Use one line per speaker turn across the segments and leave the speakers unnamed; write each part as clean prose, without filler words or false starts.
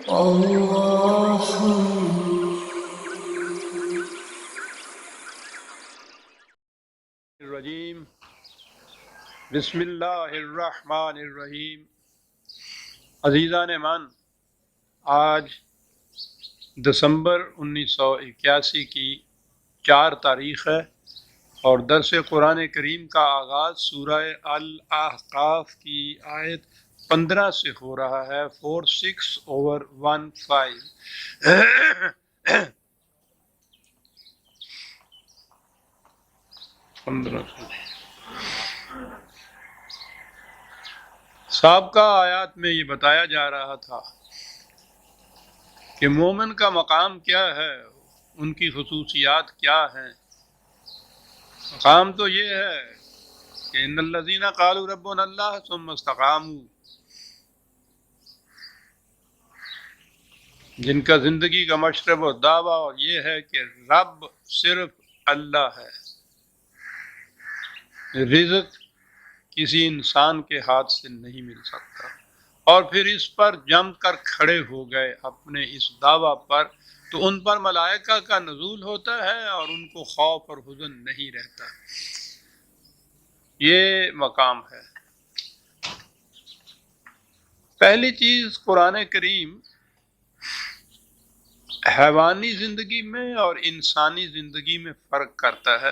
اللہ
الرجیم بسم اللہ الرحمن الرحیم۔ عزیزان من، آج دسمبر 1981 کی 4 تاریخ ہے اور درس قرآن کریم کا آغاز سورہ الاحقاف کی آیت 15 سے ہو رہا ہے۔ 46/15 15 سابقہ آیات میں یہ بتایا جا رہا تھا کہ مومن کا مقام کیا ہے، ان کی خصوصیات کیا ہیں۔ مقام تو یہ ہے کہ ان الذین قالوا ربنا اللہ ثم استقاموا، جن کا زندگی کا مشرب و دعویٰ یہ ہے کہ رب صرف اللہ ہے، رزق کسی انسان کے ہاتھ سے نہیں مل سکتا، اور پھر اس پر جم کر کھڑے ہو گئے اپنے اس دعویٰ پر، تو ان پر ملائکہ کا نزول ہوتا ہے اور ان کو خوف اور حزن نہیں رہتا۔ یہ مقام ہے۔ پہلی چیز، قرآن کریم حیوانی زندگی میں اور انسانی زندگی میں فرق کرتا ہے،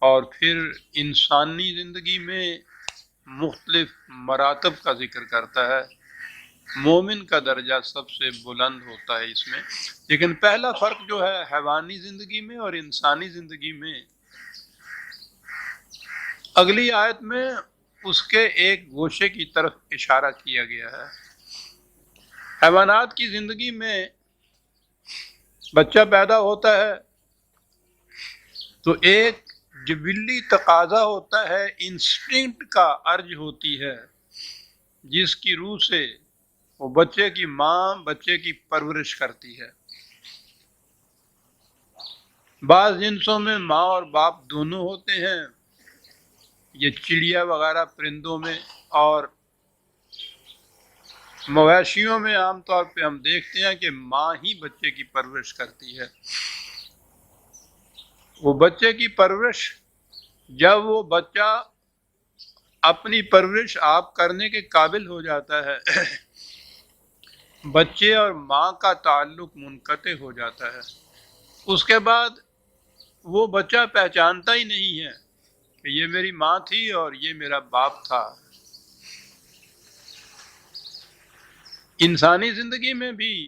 اور پھر انسانی زندگی میں مختلف مراتب کا ذکر کرتا ہے۔ مومن کا درجہ سب سے بلند ہوتا ہے اس میں، لیکن پہلا فرق جو ہے حیوانی زندگی میں اور انسانی زندگی میں، اگلی آیت میں اس کے ایک گوشے کی طرف اشارہ کیا گیا ہے۔ حیوانات کی زندگی میں بچہ پیدا ہوتا ہے تو ایک جبلی تقاضا ہوتا ہے، انسٹنکٹ کا ارج ہوتی ہے، جس کی روح سے وہ بچے کی ماں بچے کی پرورش کرتی ہے۔ بعض جنسوں میں ماں اور باپ دونوں ہوتے ہیں، یہ چڑیا وغیرہ پرندوں میں، اور مویشیوں میں عام طور پہ ہم دیکھتے ہیں کہ ماں ہی بچے کی پرورش کرتی ہے۔ وہ بچے کی پرورش، جب وہ بچہ اپنی پرورش آپ کرنے کے قابل ہو جاتا ہے، بچے اور ماں کا تعلق منقطع ہو جاتا ہے، اس کے بعد وہ بچہ پہچانتا ہی نہیں ہے کہ یہ میری ماں تھی اور یہ میرا باپ تھا۔ انسانی زندگی میں بھی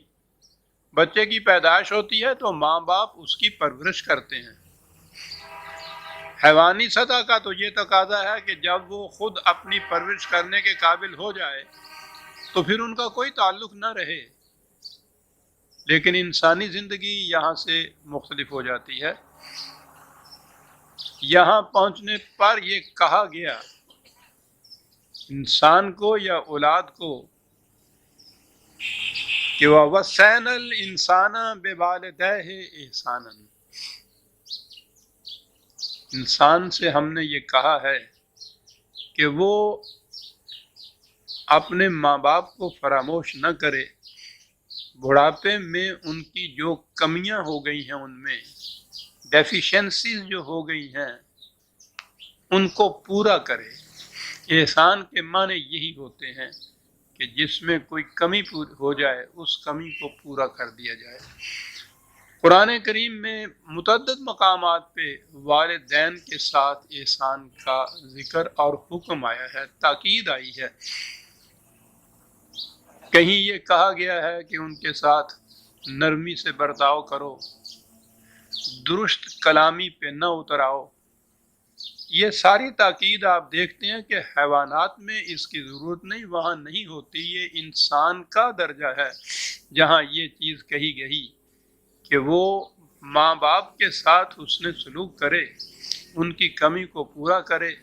بچے کی پیدائش ہوتی ہے تو ماں باپ اس کی پرورش کرتے ہیں۔ حیوانی سطح کا تو یہ تقاضا ہے کہ جب وہ خود اپنی پرورش کرنے کے قابل ہو جائے تو پھر ان کا کوئی تعلق نہ رہے، لیکن انسانی زندگی یہاں سے مختلف ہو جاتی ہے۔ یہاں پہنچنے پر یہ کہا گیا انسان کو یا اولاد کو کہ وَوَصَّيْنَا الْإِنسَانَ بِوَالِدَيْهِ إِحْسَانًا، انسان سے ہم نے یہ کہا ہے کہ وہ اپنے ماں باپ کو فراموش نہ کرے، بڑھاپے میں ان کی جو کمیاں ہو گئی ہیں، ان میں ڈیفیشنسیز جو ہو گئی ہیں، ان کو پورا کرے۔ احسان کے معنی یہی ہوتے ہیں کہ جس میں کوئی کمی ہو جائے اس کمی کو پورا کر دیا جائے۔ قرآن کریم میں متعدد مقامات پہ والدین کے ساتھ احسان کا ذکر اور حکم آیا ہے، تاکید آئی ہے۔ کہیں یہ کہا گیا ہے کہ ان کے ساتھ نرمی سے برتاؤ کرو، درست کلامی پہ نہ اتراؤ۔ یہ ساری تاکید آپ دیکھتے ہیں کہ حیوانات میں اس کی ضرورت نہیں، وہاں نہیں ہوتی۔ یہ انسان کا درجہ ہے جہاں یہ چیز کہی گئی کہ وہ ماں باپ کے ساتھ حسن سلوک کرے، ان کی کمی کو پورا کرے،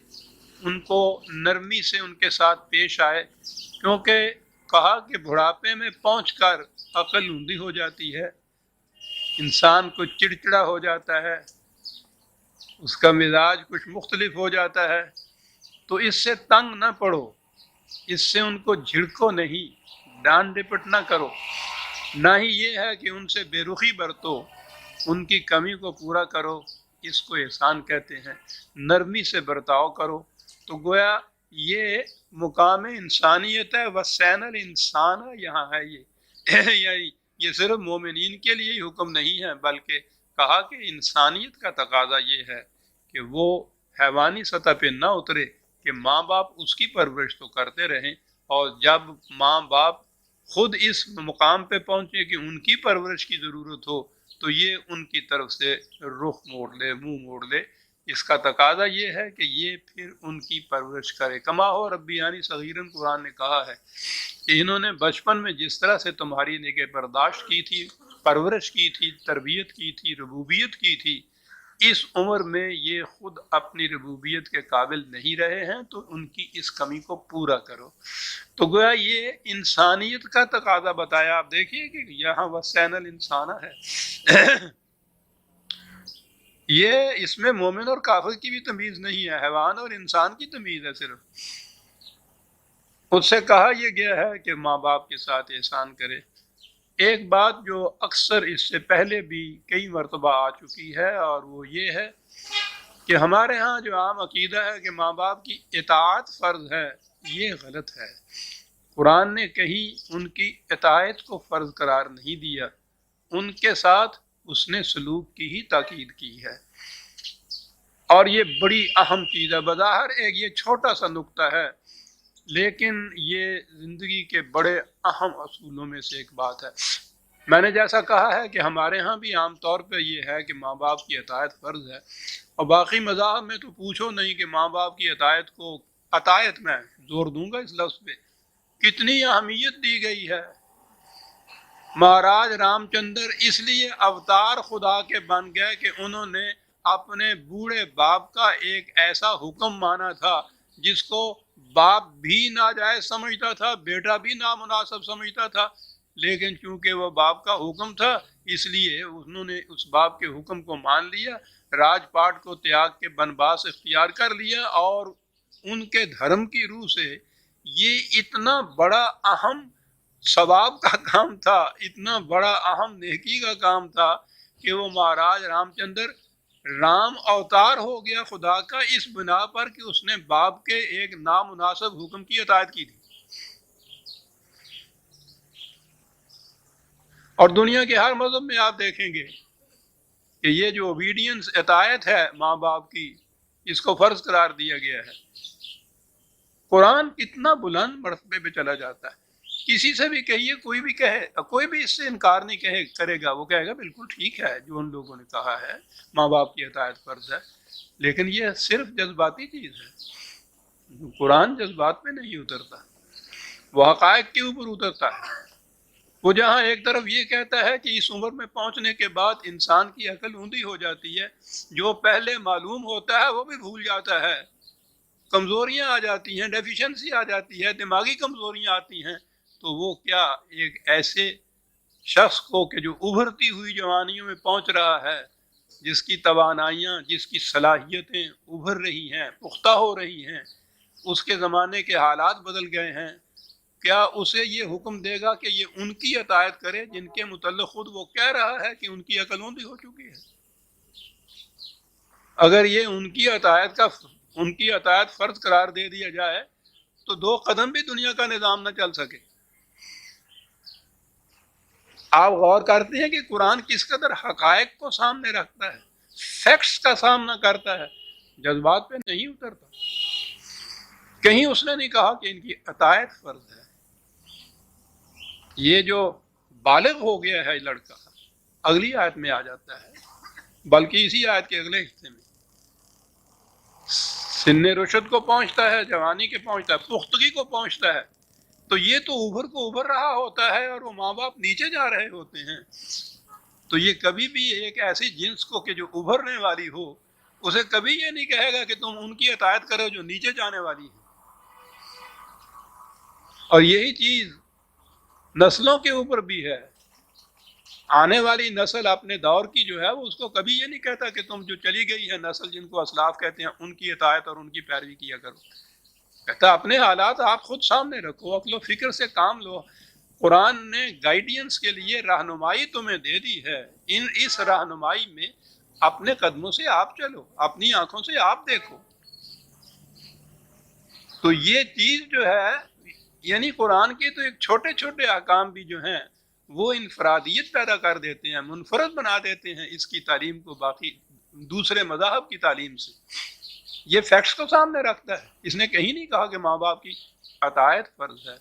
ان کو نرمی سے ان کے ساتھ پیش آئے، کیونکہ کہا کہ بڑھاپے میں پہنچ کر عقل اندھی ہو جاتی ہے، انسان کو چڑچڑا ہو جاتا ہے، اس کا مزاج کچھ مختلف ہو جاتا ہے۔ تو اس سے تنگ نہ پڑو، اس سے ان کو جھڑکو نہیں، ڈانٹ ڈپٹ نہ کرو، نہ ہی یہ ہے کہ ان سے بے رخی برتو، ان کی کمی کو پورا کرو، اس کو احسان کہتے ہیں۔ نرمی سے برتاؤ کرو، تو گویا یہ مقام انسانیت ہے، وَسَّعْنَ الْإِنسَانَ یہاں ہے یعنی یہ صرف مومنین کے لیے ہی حکم نہیں ہے، بلکہ کہا کہ انسانیت کا تقاضا یہ ہے کہ وہ حیوانی سطح پہ نہ اترے، کہ ماں باپ اس کی پرورش تو کرتے رہیں، اور جب ماں باپ خود اس مقام پہ پہنچے کہ ان کی پرورش کی ضرورت ہو تو یہ ان کی طرف سے رخ موڑ لے، منہ موڑ لے۔ اس کا تقاضا یہ ہے کہ یہ پھر ان کی پرورش کرے۔ کما ہو ربیانی صغیرن، قرآن نے کہا ہے کہ انہوں نے بچپن میں جس طرح سے تمہاری نگہ برداشت کی تھی، پرورش کی تھی، تربیت کی تھی، ربوبیت کی تھی، اس عمر میں یہ خود اپنی ربوبیت کے قابل نہیں رہے ہیں، تو ان کی اس کمی کو پورا کرو۔ تو گویا یہ انسانیت کا تقاضا بتایا۔ آپ دیکھیے کہ یہاں وَسَّعْنَ الْإِنسَانَ ہے یہ اس میں مومن اور کافر کی بھی تمیز نہیں ہے، حیوان اور انسان کی تمیز ہے صرف۔ اس سے کہا یہ گیا ہے کہ ماں باپ کے ساتھ احسان کرے۔ ایک بات جو اکثر اس سے پہلے بھی کئی مرتبہ آ چکی ہے، اور وہ یہ ہے کہ ہمارے ہاں جو عام عقیدہ ہے کہ ماں باپ کی اطاعت فرض ہے، یہ غلط ہے۔ قرآن نے کہیں ان کی اطاعت کو فرض قرار نہیں دیا، ان کے ساتھ اس نے سلوک کی ہی تاکید کی ہے، اور یہ بڑی اہم چیز ہے۔ بظاہر ایک یہ چھوٹا سا نقطہ ہے، لیکن یہ زندگی کے بڑے اہم اصولوں میں سے ایک بات ہے۔ میں نے جیسا کہا ہے کہ ہمارے ہاں بھی عام طور پہ یہ ہے کہ ماں باپ کی اطاعت فرض ہے، اور باقی مذاہب میں تو پوچھو نہیں کہ ماں باپ کی اطاعت کو، اطاعت میں زور دوں گا اس لفظ پہ، کتنی اہمیت دی گئی ہے۔ مہاراج رام چندر اس لیے اوتار خدا کے بن گئے کہ انہوں نے اپنے بوڑھے باپ کا ایک ایسا حکم مانا تھا جس کو باپ بھی ناجائز سمجھتا تھا، بیٹا بھی نامناسب سمجھتا تھا، لیکن چونکہ وہ باپ کا حکم تھا اس لیے انہوں نے اس باپ کے حکم کو مان لیا، راج پاٹ کو تیاگ کے بنواس اختیار کر لیا، اور ان کے دھرم کی روح سے یہ اتنا بڑا اہم ثواب کا کام تھا، اتنا بڑا اہم نیکی کا کام تھا کہ وہ مہاراج رام چندر رام اوتار ہو گیا خدا کا اس بنا پر کہ اس نے باپ کے ایک نامناسب حکم کی اطاعت کی تھی۔ اور دنیا کے ہر مذہب میں آپ دیکھیں گے کہ یہ جو اوبیڈینس، اطاعت ہے ماں باپ کی، اس کو فرض قرار دیا گیا ہے۔ قرآن کتنا بلند مرتبے پہ چلا جاتا ہے، کسی سے بھی کہیے، کوئی بھی کہے، کوئی بھی اس سے انکار نہیں کرے گا، وہ کہے گا بالکل ٹھیک ہے جو ان لوگوں نے کہا ہے، ماں باپ کی اطاعت فرض ہے۔ لیکن یہ صرف جذباتی چیز ہے، قرآن جذبات پہ نہیں اترتا، وہ حقائق کے اوپر اترتا ہے۔ وہ جہاں ایک طرف یہ کہتا ہے کہ اس عمر میں پہنچنے کے بعد انسان کی عقل اوندھی ہو جاتی ہے، جو پہلے معلوم ہوتا ہے وہ بھی بھول جاتا ہے، کمزوریاں آ جاتی ہیں، ڈیفیشنسی آ جاتی ہے، دماغی کمزوریاں آتی ہیں، تو وہ کیا ایک ایسے شخص کو کہ جو ابھرتی ہوئی جوانیوں میں پہنچ رہا ہے، جس کی توانائیاں، جس کی صلاحیتیں ابھر رہی ہیں، پختہ ہو رہی ہیں، اس کے زمانے کے حالات بدل گئے ہیں، کیا اسے یہ حکم دے گا کہ یہ ان کی اطاعت کرے جن کے متعلق خود وہ کہہ رہا ہے کہ ان کی عقل اوندھی ہو چکی ہے؟ اگر یہ ان کی اطاعت فرض قرار دے دیا جائے تو 2 قدم بھی دنیا کا نظام نہ چل سکے۔ آپ غور کرتے ہیں کہ قرآن کس قدر حقائق کو سامنے رکھتا ہے، فیکٹس کا سامنا کرتا ہے، جذبات پہ نہیں اترتا۔ کہیں اس نے نہیں کہا کہ ان کی اطاعت فرض ہے۔ یہ جو بالغ ہو گیا ہے لڑکا، اگلی آیت میں آ جاتا ہے، بلکہ اسی آیت کے اگلے حصے میں سن رشد کو پہنچتا ہے، جوانی کے پہنچتا ہے، پختگی کو پہنچتا ہے، تو یہ تو ابھر رہا ہوتا ہے اور وہ ماں باپ نیچے جا رہے ہوتے ہیں۔ تو یہ کبھی بھی ایک ایسی جنس کو کہ جو ابھرنے والی ہو، اسے کبھی یہ نہیں کہے گا کہ تم ان کی اطاعت کرو جو نیچے جانے والی ہے۔ اور یہی چیز نسلوں کے اوپر بھی ہے، آنے والی نسل اپنے دور کی جو ہے وہ اس کو کبھی یہ نہیں کہتا کہ تم جو چلی گئی ہے نسل جن کو اسلاف کہتے ہیں ان کی اطاعت اور ان کی پیروی کیا کرو، کہتا اپنے حالات آپ خود سامنے رکھو، عقل و فکر سے کام لو، قرآن نے گائیڈینس کے لیے رہنمائی تمہیں دے دی ہے، اس رہنمائی میں اپنے قدموں سے آپ چلو، اپنی آنکھوں سے آپ دیکھو۔ تو یہ چیز جو ہے، یعنی قرآن کے تو ایک چھوٹے چھوٹے احکام بھی جو ہیں وہ انفرادیت پیدا کر دیتے ہیں، منفرد بنا دیتے ہیں اس کی تعلیم کو باقی دوسرے مذاہب کی تعلیم سے۔ یہ فیکٹس کو سامنے رکھتا ہے، اس نے کہیں نہیں کہا کہ ماں باپ کی اطاعت فرض ہے۔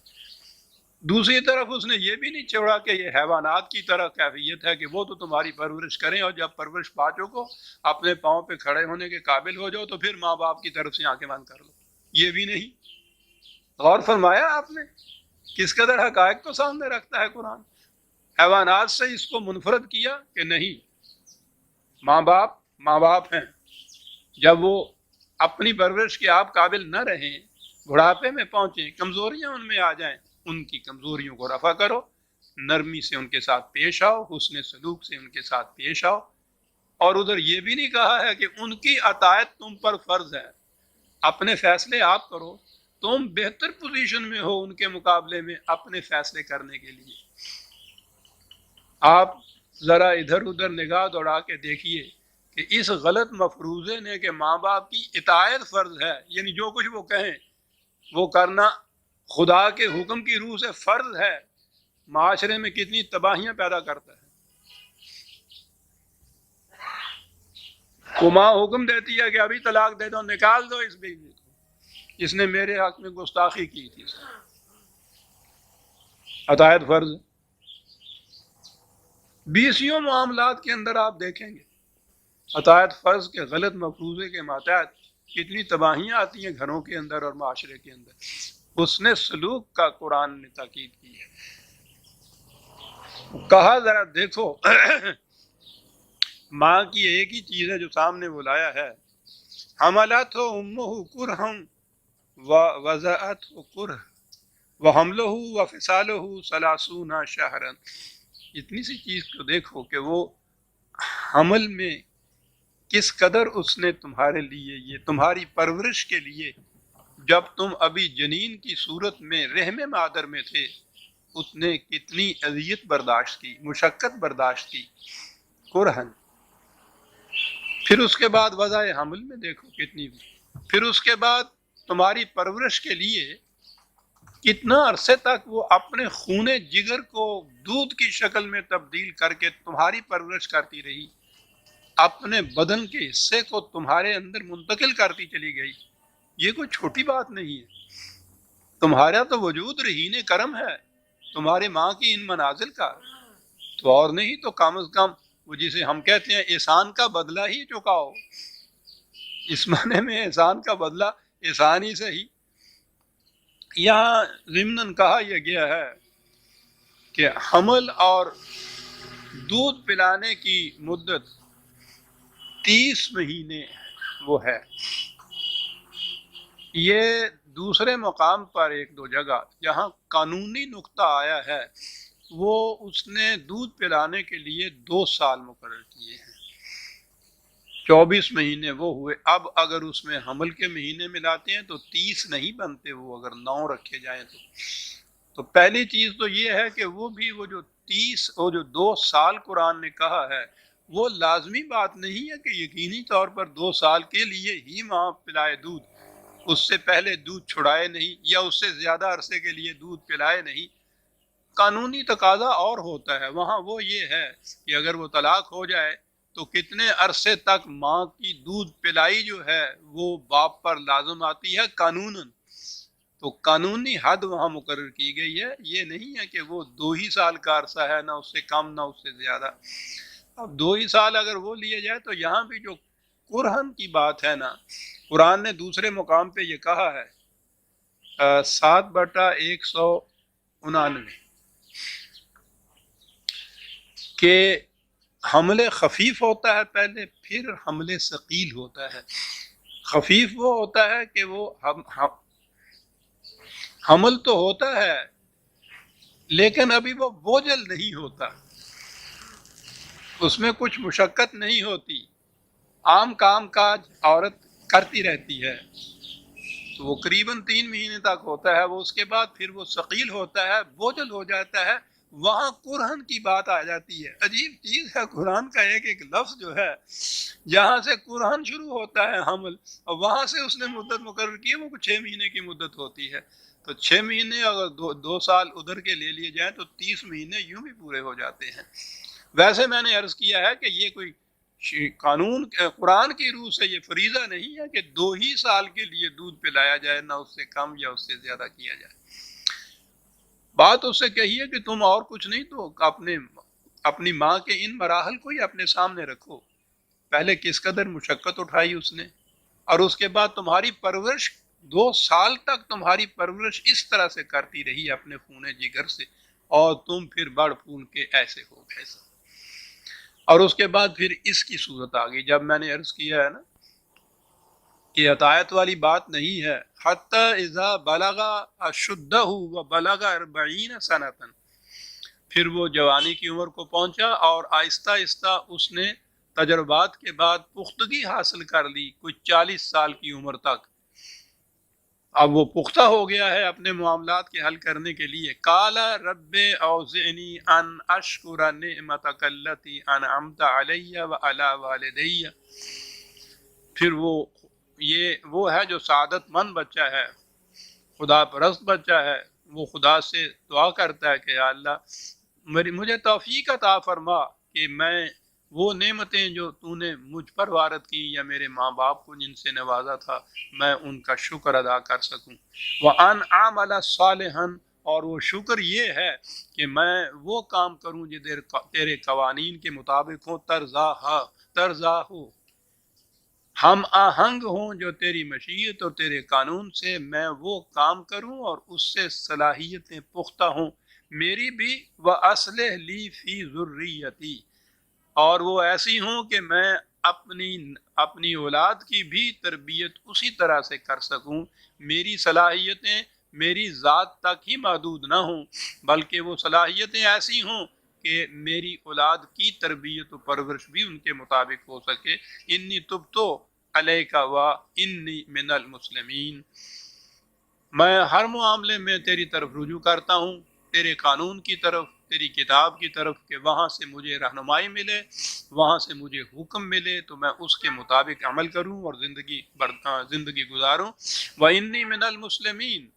دوسری طرف اس نے یہ بھی نہیں چھوڑا کہ یہ حیوانات کی طرح کیفیت ہے کہ وہ تو تمہاری پرورش کریں اور جب پرورش پا چکو اپنے پاؤں پہ کھڑے ہونے کے قابل ہو جاؤ تو پھر ماں باپ کی طرف سے آنکھیں بند کر لو۔ یہ بھی نہیں۔ غور فرمایا آپ نے کس قدر حقائق کو سامنے رکھتا ہے قرآن۔ حیوانات سے اس کو منفرد کیا کہ نہیں، ماں باپ ہیں، جب وہ اپنی پرورش کے آپ قابل نہ رہیں، بڑھاپے میں پہنچیں، کمزوریاں ان میں آ جائیں، ان کی کمزوریوں کو رفع کرو، نرمی سے ان کے ساتھ پیش آؤ، حسن سلوک سے ان کے ساتھ پیش آؤ۔ اور ادھر یہ بھی نہیں کہا ہے کہ ان کی اطاعت تم پر فرض ہے، اپنے فیصلے آپ کرو، تم بہتر پوزیشن میں ہو ان کے مقابلے میں اپنے فیصلے کرنے کے لیے۔ آپ ذرا ادھر ادھر نگاہ دوڑا کے دیکھیے کہ اس غلط مفروضے نے کہ ماں باپ کی اطاعت فرض ہے، یعنی جو کچھ وہ کہیں وہ کرنا خدا کے حکم کی روح سے فرض ہے، معاشرے میں کتنی تباہیاں پیدا کرتا ہے۔ وہ ماں حکم دیتی ہے کہ ابھی طلاق دے دو، نکال دو اس بیوی کو، اس نے میرے حق میں گستاخی کی تھی۔ اطاعت فرض۔ بیسیوں معاملات کے اندر آپ دیکھیں گے اطاعت فرض کے غلط مفروضے کے ماتحت کتنی تباہیاں آتی ہیں گھروں کے اندر اور معاشرے کے اندر۔ حسن سلوک کا قرآن نے تاکید کی ہے، کہا ذرا دیکھو ماں کی ایک ہی چیز ہے جو سامنے وہ لایا ہے، حملت ہو امہ کرہا ووضعت ہو کرہ وحملہ وفصالہ ثلاثون شہرا۔ اتنی سی چیز کو دیکھو کہ وہ حمل میں کس قدر اس نے تمہارے لیے، یہ تمہاری پرورش کے لیے، جب تم ابھی جنین کی صورت میں رحم مادر میں تھے اس نے کتنی اذیت برداشت کی، مشقت برداشت کی، کرہن۔ پھر اس کے بعد وضع حمل میں دیکھو کتنی، پھر اس کے بعد تمہاری پرورش کے لیے کتنا عرصے تک وہ اپنے خون جگر کو دودھ کی شکل میں تبدیل کر کے تمہاری پرورش کرتی رہی، اپنے بدن کے حصے کو تمہارے اندر منتقل کرتی چلی گئی۔ یہ کوئی چھوٹی بات نہیں ہے، تمہارا تو وجود رہین کرم ہے تمہارے ماں کی ان منازل کا، تو اور نہیں تو کم از کم وہ جسے ہم کہتے ہیں احسان کا بدلہ ہی چکاؤ، اس معنی میں احسان کا بدلہ احسان ہی سے ہی۔ یہاں ضمناً کہا یہ گیا ہے کہ حمل اور دودھ پلانے کی مدت 30 مہینے وہ ہے۔ یہ دوسرے مقام پر ایک دو جگہ جہاں قانونی نقطہ آیا ہے وہ اس نے دودھ پلانے کے لیے 2 سال مقرر کیے ہیں، 24 مہینے وہ ہوئے۔ اب اگر اس میں حمل کے مہینے ملاتے ہیں تو 30 نہیں بنتے، وہ اگر 9 رکھے جائیں تو پہلی چیز تو یہ ہے کہ وہ جو 2 سال قرآن نے کہا ہے وہ لازمی بات نہیں ہے کہ یقینی طور پر 2 سال کے لیے ہی ماں پلائے دودھ، اس سے پہلے دودھ چھڑائے نہیں یا اس سے زیادہ عرصے کے لیے دودھ پلائے نہیں۔ قانونی تقاضا اور ہوتا ہے وہاں، وہ یہ ہے کہ اگر وہ طلاق ہو جائے تو کتنے عرصے تک ماں کی دودھ پلائی جو ہے وہ باپ پر لازم آتی ہے قانوناً، تو قانونی حد وہاں مقرر کی گئی ہے۔ یہ نہیں ہے کہ وہ 2 ہی سال کا عرصہ ہے، نہ اس سے کم نہ اس سے زیادہ۔ اب 2 ہی سال اگر وہ لیے جائے تو یہاں بھی جو کرہن کی بات ہے نا، قرآن نے دوسرے مقام پہ یہ کہا ہے 7/199 کہ حمل خفیف ہوتا ہے پہلے، پھر حمل ثقیل ہوتا ہے۔ خفیف وہ ہوتا ہے کہ وہ حمل تو ہوتا ہے لیکن ابھی وہ بوجھل نہیں ہوتا، اس میں کچھ مشقت نہیں ہوتی، عام کام کاج عورت کرتی رہتی ہے۔ تو وہ قریباً 3 مہینے تک ہوتا ہے، وہ اس کے بعد پھر وہ ثقیل ہوتا ہے، بوجھل ہو جاتا ہے، وہاں قرآن کی بات آ جاتی ہے۔ عجیب چیز ہے، قرآن کا ایک ایک لفظ جو ہے، جہاں سے قرآن شروع ہوتا ہے حمل، اور وہاں سے اس نے مدت مقرر کی ہے، وہ 6 مہینے کی مدت ہوتی ہے۔ تو 6 مہینے اگر 2 سال ادھر کے لے لیے جائیں تو 30 مہینے یوں بھی پورے ہو جاتے ہیں۔ ویسے میں نے عرض کیا ہے کہ یہ کوئی قانون قرآن کی روح سے یہ فریضہ نہیں ہے کہ 2 ہی سال کے لیے دودھ پلایا جائے، نہ اس سے کم یا اس سے زیادہ کیا جائے۔ بات اس سے کہیے کہ تم اور کچھ نہیں تو اپنی ماں کے ان مراحل کو ہی اپنے سامنے رکھو، پہلے کس قدر مشقت اٹھائی اس نے، اور اس کے بعد تمہاری پرورش 2 سال تک تمہاری پرورش اس طرح سے کرتی رہی اپنے خون جگر سے، اور تم پھر بڑھ پھول کے ایسے ہو گئے۔ اور اس کے بعد پھر اس کی صورت آ گئی، جب میں نے عرض کیا ہے نا کہ عطایت والی بات نہیں ہے، حتی اذا بلغ اشدہ و بلغ 40 سنۃ، پھر وہ جوانی کی عمر کو پہنچا اور آہستہ آہستہ اس نے تجربات کے بعد پختگی حاصل کر لی، کچھ 40 سال کی عمر تک۔ اب وہ پختہ ہو گیا ہے اپنے معاملات کے حل کرنے کے لیے۔ قال رب اوزعنی ان اشکر نعمتک التی انعمت علی وعلی والدی، پھر وہ ہے جو سعادت مند بچہ ہے، خدا پرست بچہ ہے، وہ خدا سے دعا کرتا ہے کہ یا اللہ مجھے توفیق عطا فرما کہ میں وہ نعمتیں جو تو نے مجھ پر وارد کی یا میرے ماں باپ کو جن سے نوازا تھا، میں ان کا شکر ادا کر سکوں۔ وَأَنْ أَعْمَلَ صَالِحًا، اور وہ شکر یہ ہے کہ میں وہ کام کروں جو تیرے قوانین کے مطابق ہوں، ترضا ہو، ہم آہنگ ہوں جو تیری مشیت اور تیرے قانون سے، میں وہ کام کروں اور اس سے صلاحیتیں پختہ ہوں میری بھی۔ وَأَصْلِحْ لِي فِي ذُرِّيَّتِي، اور وہ ایسی ہوں کہ میں اپنی اولاد کی بھی تربیت اسی طرح سے کر سکوں، میری صلاحیتیں میری ذات تک ہی محدود نہ ہوں، بلکہ وہ صلاحیتیں ایسی ہوں کہ میری اولاد کی تربیت و پرورش بھی ان کے مطابق ہو سکے۔ انی تبتو علیک و انی من المسلمین، میں ہر معاملے میں تیری طرف رجوع کرتا ہوں، تیرے قانون کی طرف، تیری کتاب کی طرف، کہ وہاں سے مجھے رہنمائی ملے، وہاں سے مجھے حکم ملے تو میں اس کے مطابق عمل کروں اور زندگی گزاروں۔ وَإِنِّي مِنَ الْمُسْلِمِينَ،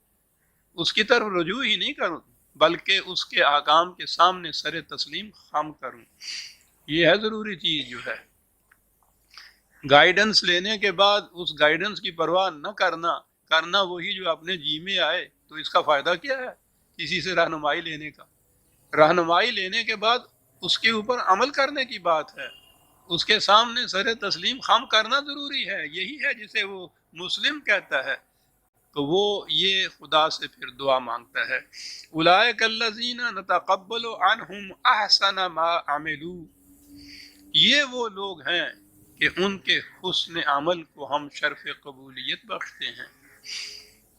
اس کی طرف رجوع ہی نہیں کروں بلکہ اس کے احکام کے سامنے سر تسلیم خم کروں۔ یہ ہے ضروری چیز جو ہے، گائیڈنس لینے کے بعد اس گائیڈنس کی پرواہ نہ کرنا وہی جو اپنے جی میں آئے، تو اس کا فائدہ کیا ہے کسی سے رہنمائی لینے کا؟ رہنمائی لینے کے بعد اس کے اوپر عمل کرنے کی بات ہے، اس کے سامنے سر تسلیم خم کرنا ضروری ہے، یہی ہے جسے وہ مسلم کہتا ہے۔ تو وہ یہ خدا سے پھر دعا مانگتا ہے۔ اولئک الذین نتقبل عنہم احسن ما عملوا، یہ وہ لوگ ہیں کہ ان کے حسن عمل کو ہم شرف قبولیت بخشتے ہیں۔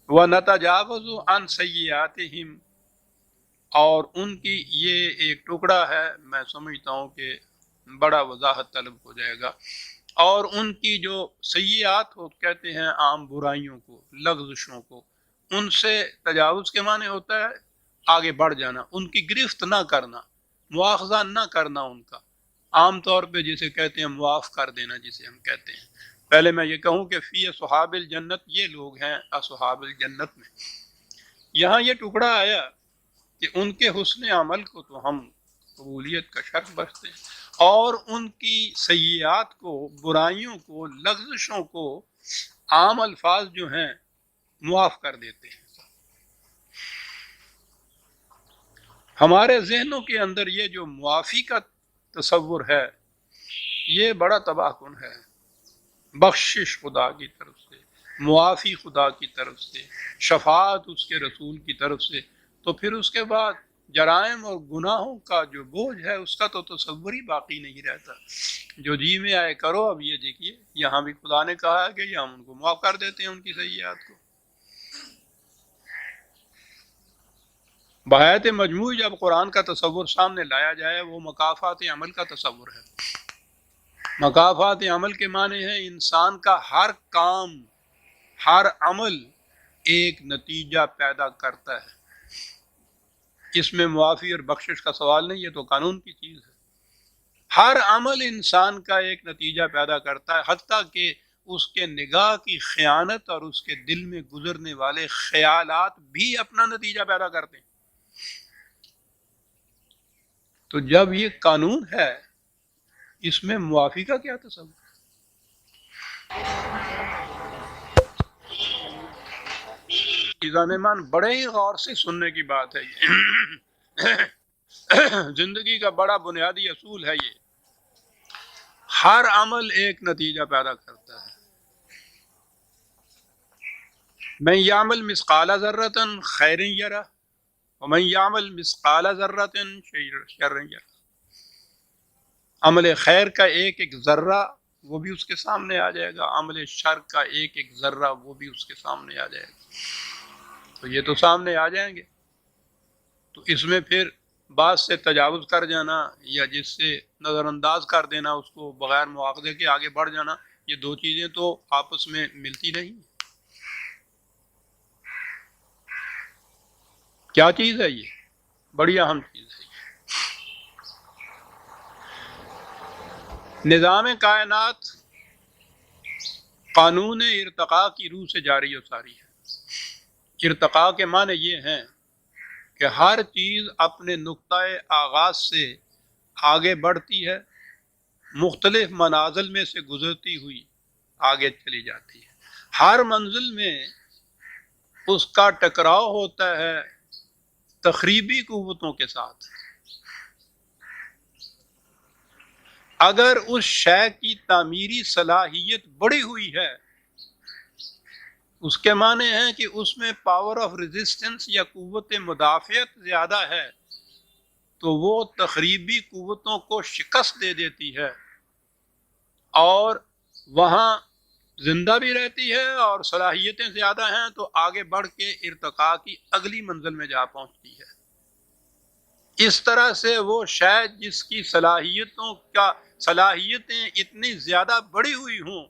وَنَتَجَاوَزُ عَنْ سَيِّئَاتِهِمْ، اور ان کی یہ ایک ٹکڑا ہے، میں سمجھتا ہوں کہ بڑا وضاحت طلب ہو جائے گا، اور ان کی جو سیئات ہو کہتے ہیں عام برائیوں کو، لغزشوں کو، ان سے تجاوز کے معنی ہوتا ہے آگے بڑھ جانا، ان کی گرفت نہ کرنا، مواخذہ نہ کرنا ان کا، عام طور پہ جسے کہتے ہیں معاف کر دینا جسے ہم کہتے ہیں۔ پہلے میں یہ کہوں کہ فی اصحاب الجنت، یہ لوگ ہیں اصحاب الجنت میں۔ یہاں یہ ٹکڑا آیا کہ ان کے حسن عمل کو تو ہم قبولیت کا شرط بخشتے ہیں، اور ان کی سیئات کو، برائیوں کو، لغزشوں کو عام الفاظ جو ہیں معاف کر دیتے ہیں۔ ہمارے ذہنوں کے اندر یہ جو معافی کا تصور ہے یہ بڑا تباہ کن ہے۔ بخشش خدا کی طرف سے، معافی خدا کی طرف سے، شفاعت اس کے رسول کی طرف سے، تو پھر اس کے بعد جرائم اور گناہوں کا جو بوجھ ہے اس کا تو تصور ہی باقی نہیں رہتا۔ جو جی میں آئے کرو۔ اب یہ دیکھیے یہاں بھی خدا نے کہا ہے کہ ہم ان کو معاف کر دیتے ہیں ان کی سیئات کو۔ بحیث مجموعی جب قرآن کا تصور سامنے لایا جائے، وہ مکافات عمل کا تصور ہے۔ مکافات عمل کے معنی ہے انسان کا ہر کام، ہر عمل ایک نتیجہ پیدا کرتا ہے۔ اس میں معافی اور بخشش کا سوال نہیں، یہ تو قانون کی چیز ہے۔ ہر عمل انسان کا ایک نتیجہ پیدا کرتا ہے، حتیٰ کہ اس کے نگاہ کی خیانت اور اس کے دل میں گزرنے والے خیالات بھی اپنا نتیجہ پیدا کرتے ہیں۔ تو جب یہ قانون ہے، اس میں معافی کا کیا تصور؟ ایمان بڑے ہی غور سے سننے کی بات ہے یہ۔ زندگی کا بڑا بنیادی اصول ہے یہ۔ ہر عمل ایک نتیجہ پیدا کرتا ہے۔ من یعمل مثقال ذرۃ خیر یرہ ومن یعمل مثقال ذرۃ شر یرہ۔ عمل خیر کا ایک ایک ذرہ وہ بھی اس کے سامنے آ جائے گا، عمل شر کا ایک ایک ذرہ وہ بھی اس کے سامنے آ جائے گا۔ تو یہ تو سامنے آ جائیں گے، تو اس میں پھر بعض سے تجاوز کر جانا یا جس سے نظر انداز کر دینا، اس کو بغیر مواخذے کے آگے بڑھ جانا، یہ دو چیزیں تو آپس میں ملتی نہیں۔ کیا چیز ہے یہ؟ بڑی اہم چیز ہے۔ نظام کائنات قانون ارتقاء کی روح سے جاری و ساری ہے۔ ارتقاء کے معنی یہ ہیں کہ ہر چیز اپنے نقطہ آغاز سے آگے بڑھتی ہے، مختلف منازل میں سے گزرتی ہوئی آگے چلی جاتی ہے۔ ہر منزل میں اس کا ٹکراؤ ہوتا ہے تخریبی قوتوں کے ساتھ۔ اگر اس شے کی تعمیری صلاحیت بڑھی ہوئی ہے، اس کے معنی ہے کہ اس میں پاور آف ریزسٹنس یا قوت مدافعت زیادہ ہے، تو وہ تخریبی قوتوں کو شکست دے دیتی ہے اور وہاں زندہ بھی رہتی ہے، اور صلاحیتیں زیادہ ہیں تو آگے بڑھ کے ارتقاء کی اگلی منزل میں جا پہنچتی ہے۔ اس طرح سے وہ شاید جس کی صلاحیتیں اتنی زیادہ بڑھی ہوئی ہوں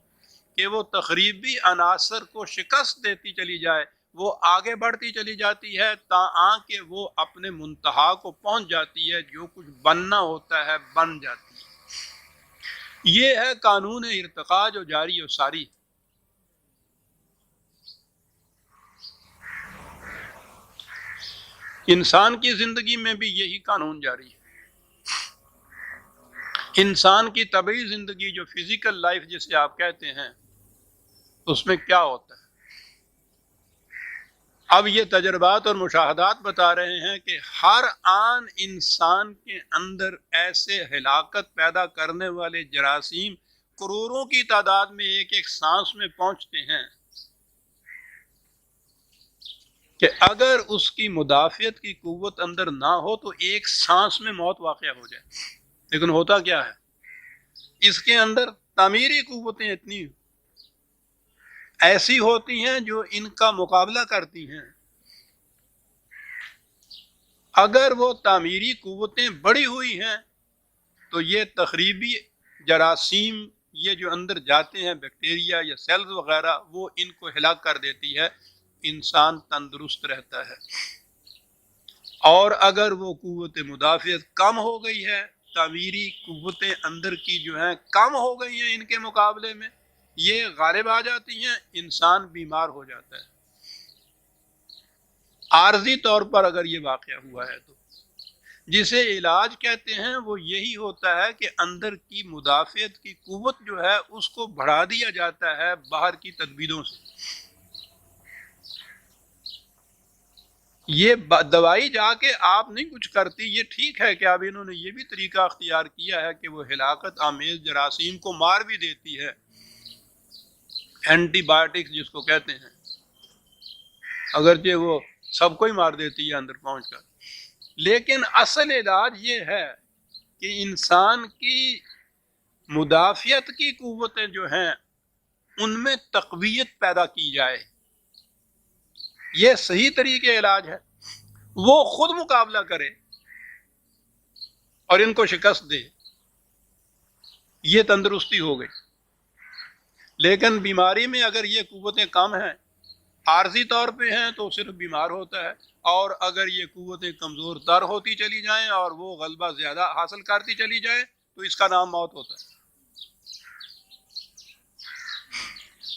کہ وہ تخریبی عناصر کو شکست دیتی چلی جائے، وہ آگے بڑھتی چلی جاتی ہے تاں کہ وہ اپنے منتہا کو پہنچ جاتی ہے، جو کچھ بننا ہوتا ہے بن جاتی ہے۔ یہ ہے قانون ارتقاء جو جاری و ساری ہے۔ انسان کی زندگی میں بھی یہی قانون جاری ہے۔ انسان کی طبعی زندگی جو فزیکل لائف جسے آپ کہتے ہیں، اس میں کیا ہوتا ہے؟ اب یہ تجربات اور مشاہدات بتا رہے ہیں کہ ہر آن انسان کے اندر ایسے ہلاکت پیدا کرنے والے جراثیم کروڑوں کی تعداد میں ایک ایک سانس میں پہنچتے ہیں کہ اگر اس کی مدافعت کی قوت اندر نہ ہو تو ایک سانس میں موت واقع ہو جائے۔ لیکن ہوتا کیا ہے؟ اس کے اندر تعمیری قوتیں اتنی ایسی ہوتی ہیں جو ان کا مقابلہ کرتی ہیں۔ اگر وہ تعمیری قوتیں بڑھی ہوئی ہیں تو یہ تخریبی جراثیم یہ جو اندر جاتے ہیں، بیکٹیریا یا سیلز وغیرہ، وہ ان کو ہلاک کر دیتی ہے، انسان تندرست رہتا ہے۔ اور اگر وہ قوت مدافعت کم ہو گئی ہے، تعمیری قوتیں اندر کی جو ہیں کم ہو گئی ہیں ان کے مقابلے میں، یہ غالب آ جاتی ہیں، انسان بیمار ہو جاتا ہے۔ عارضی طور پر اگر یہ واقعہ ہوا ہے تو جسے علاج کہتے ہیں وہ یہی ہوتا ہے کہ اندر کی مدافعت کی قوت جو ہے اس کو بڑھا دیا جاتا ہے باہر کی تدبیروں سے۔ یہ دوائی جا کے آپ نہیں کچھ کرتی، یہ ٹھیک ہے کہ اب انہوں نے یہ بھی طریقہ اختیار کیا ہے کہ وہ ہلاکت آمیز جراثیم کو مار بھی دیتی ہے، اینٹی بایوٹکس جس کو کہتے ہیں، اگرچہ وہ سب کو ہی مار دیتی ہے اندر پہنچ کر، لیکن اصل علاج یہ ہے کہ انسان کی مدافعت کی قوتیں جو ہیں ان میں تقویت پیدا کی جائے۔ یہ صحیح طریقے علاج ہے، وہ خود مقابلہ کرے اور ان کو شکست دے، یہ تندرستی ہو گئی۔ لیکن بیماری میں اگر یہ قوتیں کم ہیں عارضی طور پہ ہیں تو صرف بیمار ہوتا ہے، اور اگر یہ قوتیں کمزور تر ہوتی چلی جائیں اور وہ غلبہ زیادہ حاصل کرتی چلی جائے تو اس کا نام موت ہوتا ہے۔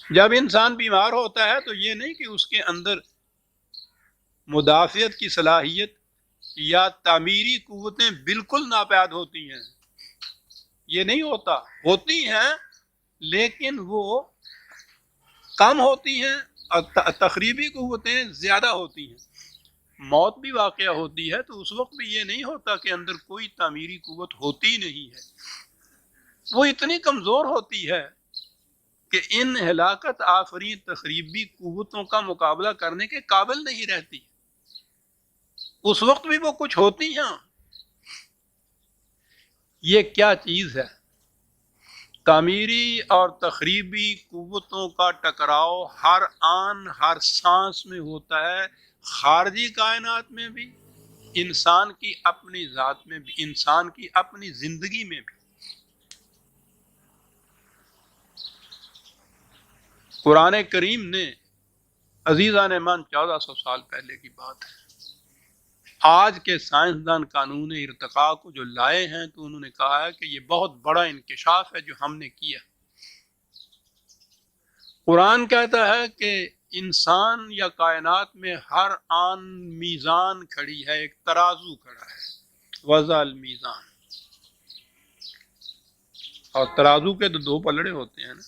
جب انسان بیمار ہوتا ہے تو یہ نہیں کہ اس کے اندر مدافعت کی صلاحیت یا تعمیری قوتیں بالکل ناپید ہوتی ہیں، یہ نہیں ہوتا، ہوتی ہیں لیکن وہ کم ہوتی ہیں اور تخریبی قوتیں زیادہ ہوتی ہیں۔ موت بھی واقع ہوتی ہے تو اس وقت بھی یہ نہیں ہوتا کہ اندر کوئی تعمیری قوت ہوتی نہیں ہے، وہ اتنی کمزور ہوتی ہے کہ ان ہلاکت آفرین تخریبی قوتوں کا مقابلہ کرنے کے قابل نہیں رہتی، اس وقت بھی وہ کچھ ہوتی ہیں۔ یہ کیا چیز ہے؟ تعمیری اور تخریبی قوتوں کا ٹکراؤ ہر آن ہر سانس میں ہوتا ہے، خارجی کائنات میں بھی، انسان کی اپنی ذات میں بھی، انسان کی اپنی زندگی میں بھی۔ قرآن کریم نے، عزیزان من، 1400 سال پہلے کی بات ہے، آج کے سائنسدان قانون ارتقاء کو جو لائے ہیں تو انہوں نے کہا ہے کہ یہ بہت بڑا انکشاف ہے جو ہم نے کیا۔ قرآن کہتا ہے کہ انسان یا کائنات میں ہر آن میزان کھڑی ہے، ایک ترازو کھڑا ہے، وضع المیزان، اور ترازو کے تو دو پلڑے ہوتے ہیں نا۔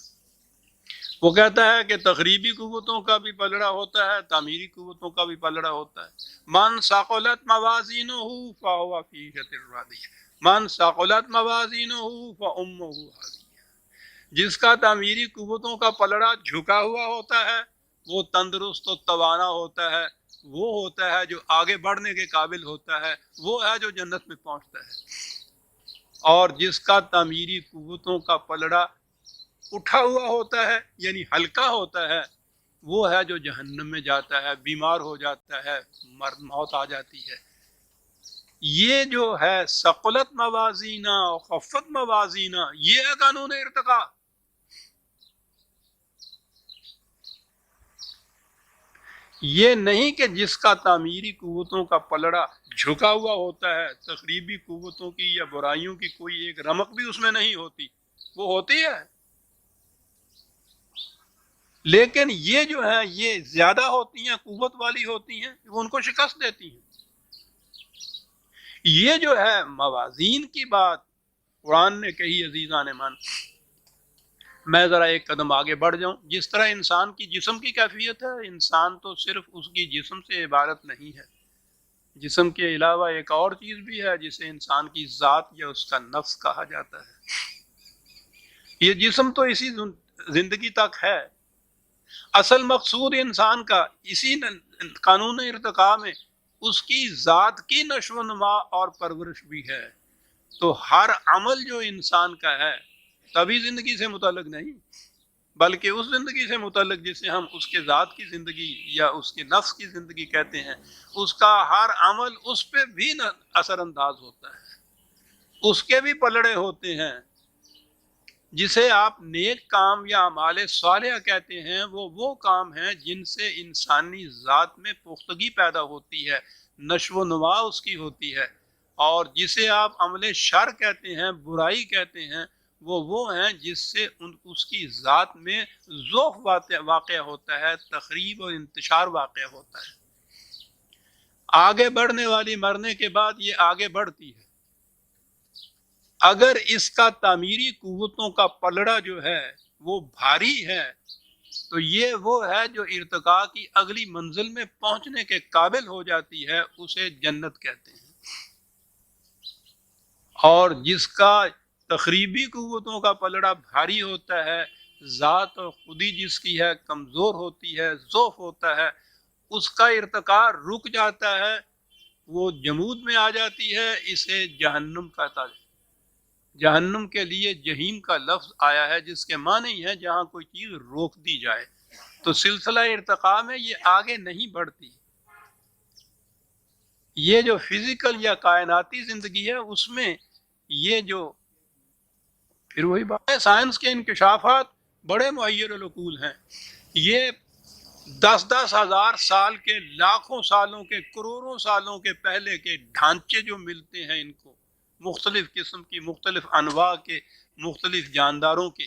وہ کہتا ہے کہ تخریبی قوتوں کا بھی پلڑا ہوتا ہے، تعمیری قوتوں کا بھی پلڑا ہوتا ہے۔ من ثقلت موازینہ فہو فی عیشۃ راضیہ، من ثقلت موازینہ فامہ ہاویہ، جس کا تعمیری قوتوں کا پلڑا جھکا ہوا ہوتا ہے وہ تندرست و توانا ہوتا ہے، وہ ہوتا ہے جو آگے بڑھنے کے قابل ہوتا ہے، وہ ہے جو جنت میں پہنچتا ہے۔ اور جس کا تعمیری قوتوں کا پلڑا اٹھا ہوا ہوتا ہے یعنی ہلکا ہوتا ہے، وہ ہے جو جہنم میں جاتا ہے، بیمار ہو جاتا ہے، موت آ جاتی ہے۔ یہ جو ہے ثقلت موازینہ اور خفت موازینہ، یہ ہے قانون ارتقاء۔ یہ نہیں کہ جس کا تعمیری قوتوں کا پلڑا جھکا ہوا ہوتا ہے، تخریبی قوتوں کی یا برائیوں کی کوئی ایک رمق بھی اس میں نہیں ہوتی، وہ ہوتی ہے لیکن یہ جو ہے یہ زیادہ ہوتی ہیں، قوت والی ہوتی ہیں، وہ ان کو شکست دیتی ہیں۔ یہ جو ہے موازین کی بات قرآن نے کہی، عزیزان من، میں ذرا ایک قدم آگے بڑھ جاؤں۔ جس طرح انسان کی جسم کی کیفیت ہے، انسان تو صرف اس کی جسم سے عبارت نہیں ہے، جسم کے علاوہ ایک اور چیز بھی ہے جسے انسان کی ذات یا اس کا نفس کہا جاتا ہے۔ یہ جسم تو اسی زندگی تک ہے، اصل مقصود انسان کا اسی قانون ارتقاء میں اس کی ذات کی نشو و نما اور پرورش بھی ہے۔ تو ہر عمل جو انسان کا ہے تبھی زندگی سے متعلق نہیں، بلکہ اس زندگی سے متعلق جسے ہم اس کے ذات کی زندگی یا اس کے نفس کی زندگی کہتے ہیں، اس کا ہر عمل اس پہ بھی اثر انداز ہوتا ہے، اس کے بھی پلڑے ہوتے ہیں۔ جسے آپ نیک کام یا اعمال صالحہ کہتے ہیں، وہ کام ہیں جن سے انسانی ذات میں پختگی پیدا ہوتی ہے، نشو و نما اس کی ہوتی ہے۔ اور جسے آپ عمل شر کہتے ہیں، برائی کہتے ہیں، وہ ہیں جس سے اس کی ذات میں ذوف واقع ہوتا ہے، تخریب اور انتشار واقع ہوتا ہے۔ آگے بڑھنے والی مرنے کے بعد یہ آگے بڑھتی ہے۔ اگر اس کا تعمیری قوتوں کا پلڑا جو ہے وہ بھاری ہے تو یہ وہ ہے جو ارتقاء کی اگلی منزل میں پہنچنے کے قابل ہو جاتی ہے، اسے جنت کہتے ہیں۔ اور جس کا تخریبی قوتوں کا پلڑا بھاری ہوتا ہے، ذات اور خودی جس کی ہے کمزور ہوتی ہے، ضعف ہوتا ہے، اس کا ارتقاء رک جاتا ہے، وہ جمود میں آ جاتی ہے، اسے جہنم کہتا ہے۔ جہنم کے لیے جہیم کا لفظ آیا ہے جس کے معنی ہے جہاں کوئی چیز روک دی جائے۔ تو سلسلہ ارتقاء میں یہ آگے نہیں بڑھتی۔ یہ جو فزیکل یا کائناتی زندگی ہے اس میں یہ جو پھر وہی بات ہے، سائنس کے انکشافات بڑے معیر العقول ہیں۔ یہ 10-10 ہزار سال کے، لاکھوں سالوں کے، کروڑوں سالوں کے پہلے کے ڈھانچے جو ملتے ہیں ان کو، مختلف قسم کی، مختلف انواع کے، مختلف جانداروں کے،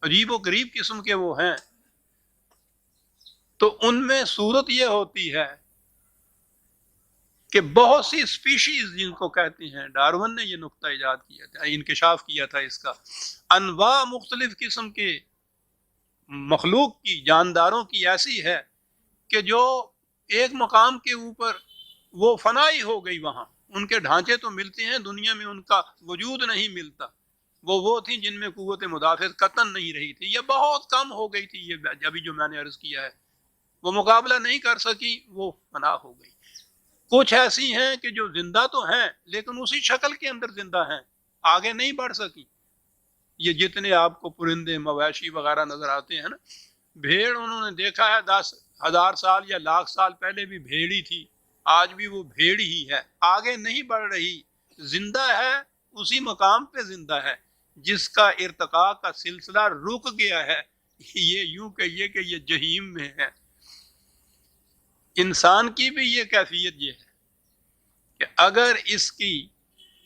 عجیب و غریب قسم کے وہ ہیں، تو ان میں صورت یہ ہوتی ہے کہ بہت سی اسپیشیز جن کو کہتے ہیں، ڈارون نے یہ نقطہ ایجاد کیا تھا، انکشاف کیا تھا اس کا، انواع مختلف قسم کے مخلوق کی، جانداروں کی ایسی ہے کہ جو ایک مقام کے اوپر وہ فنائی ہو گئی، وہاں ان کے ڈھانچے تو ملتے ہیں، دنیا میں ان کا وجود نہیں ملتا، وہ تھیں جن میں قوت مدافعت قطعاً نہیں رہی تھی، یہ بہت کم ہو گئی تھی، یہ ابھی جو میں نے عرض کیا ہے، وہ مقابلہ نہیں کر سکی، وہ فنا ہو گئی۔ کچھ ایسی ہیں کہ جو زندہ تو ہیں لیکن اسی شکل کے اندر زندہ ہیں، آگے نہیں بڑھ سکی۔ یہ جتنے آپ کو پرندے، مویشی وغیرہ نظر آتے ہیں نا، بھیڑ انہوں نے دیکھا ہے 10,000 سال یا لاکھ سال پہلے بھی بھیڑ ہی تھی، آج بھی وہ بھیڑ ہی ہے، آگے نہیں بڑھ رہی، زندہ ہے، اسی مقام پہ زندہ ہے جس کا ارتقاء کا سلسلہ رک گیا ہے، یہ یوں کہیے کہ یہ جہیم میں ہے۔ انسان کی بھی یہ کیفیت یہ ہے کہ اگر اس کی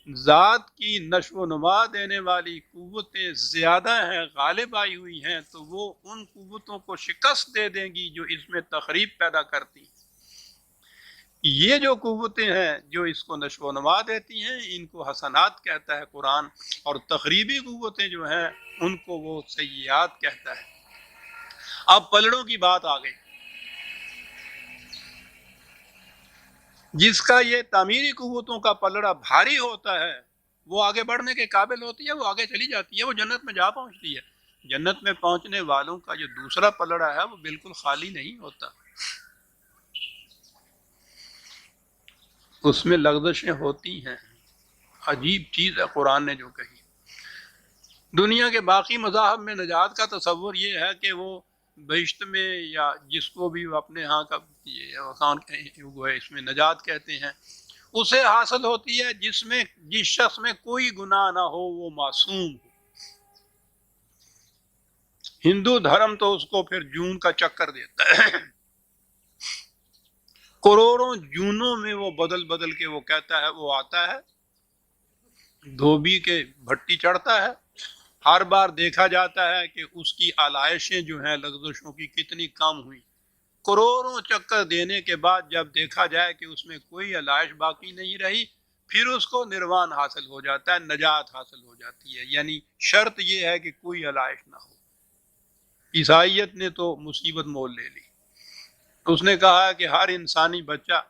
ذات کی نشو و نما دینے والی قوتیں زیادہ ہیں، غالب آئی ہوئی ہیں، تو وہ ان قوتوں کو شکست دے دیں گی جو اس میں تخریب پیدا کرتی ہیں۔ یہ جو قوتیں ہیں جو اس کو نشو و نما دیتی ہیں، ان کو حسنات کہتا ہے قرآن، اور تخریبی قوتیں جو ہیں ان کو وہ سیئات کہتا ہے۔ اب پلڑوں کی بات آ گئی، جس کا یہ تعمیری قوتوں کا پلڑا بھاری ہوتا ہے، وہ آگے بڑھنے کے قابل ہوتی ہے، وہ آگے چلی جاتی ہے، وہ جنت میں جا پہنچتی ہے۔ جنت میں پہنچنے والوں کا جو دوسرا پلڑا ہے وہ بالکل خالی نہیں ہوتا، اس میں لغزشیں ہوتی ہیں۔ عجیب چیز ہے قرآن نے جو کہی۔ دنیا کے باقی مذاہب میں نجات کا تصور یہ ہے کہ وہ بہشت میں، یا جس کو بھی اپنے ہاں کا اس میں نجات کہتے ہیں، اسے حاصل ہوتی ہے جس شخص میں کوئی گناہ نہ ہو، وہ معصوم ہو۔ ہندو دھرم تو اس کو پھر جون کا چکر دیتا ہے، کروڑوں جونوں میں وہ بدل بدل کے وہ کہتا ہے، وہ آتا ہے دھوبی کے بھٹی چڑھتا ہے، ہر بار دیکھا جاتا ہے کہ اس کی آلائشیں جو ہیں لغزشوں کی کتنی کم ہوئی، کروڑوں چکر دینے کے بعد جب دیکھا جائے کہ اس میں کوئی آلائش باقی نہیں رہی، پھر اس کو نروان حاصل ہو جاتا ہے، نجات حاصل ہو جاتی ہے، یعنی شرط یہ ہے کہ کوئی آلائش نہ ہو۔ عیسائیت نے تو مصیبت مول لے لی، اس نے کہا کہ ہر انسانی بچہ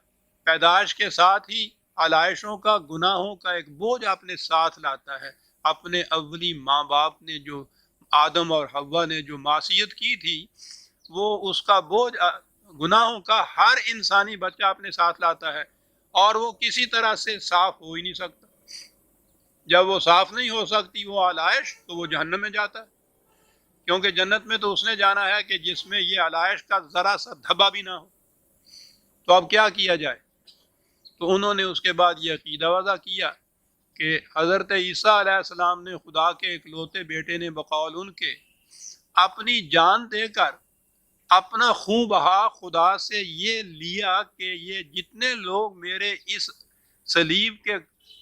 پیدائش کے ساتھ ہی آلائشوں کا، گناہوں کا ایک بوجھ اپنے ساتھ لاتا ہے۔ اپنے اولی ماں باپ نے جو آدم اور حوا نے جو معصیت کی تھی، وہ اس کا بوجھ گناہوں کا ہر انسانی بچہ اپنے ساتھ لاتا ہے، اور وہ کسی طرح سے صاف ہو ہی نہیں سکتا۔ جب وہ صاف نہیں ہو سکتی وہ آلائش، تو وہ جہنم میں جاتا ہے، کیونکہ جنت میں تو اس نے جانا ہے کہ جس میں یہ آلائش کا ذرا سا دھبا بھی نہ ہو۔ تو اب کیا کیا جائے؟ تو انہوں نے اس کے بعد یہ عقیدہ وضع کیا کہ حضرت عیسیٰ علیہ السلام نے خدا کے اکلوتے بیٹے نے بقول ان کے اپنی جان دے کر اپنا خون بہا خدا سے یہ لیا کہ یہ جتنے لوگ میرے اس صلیب کے،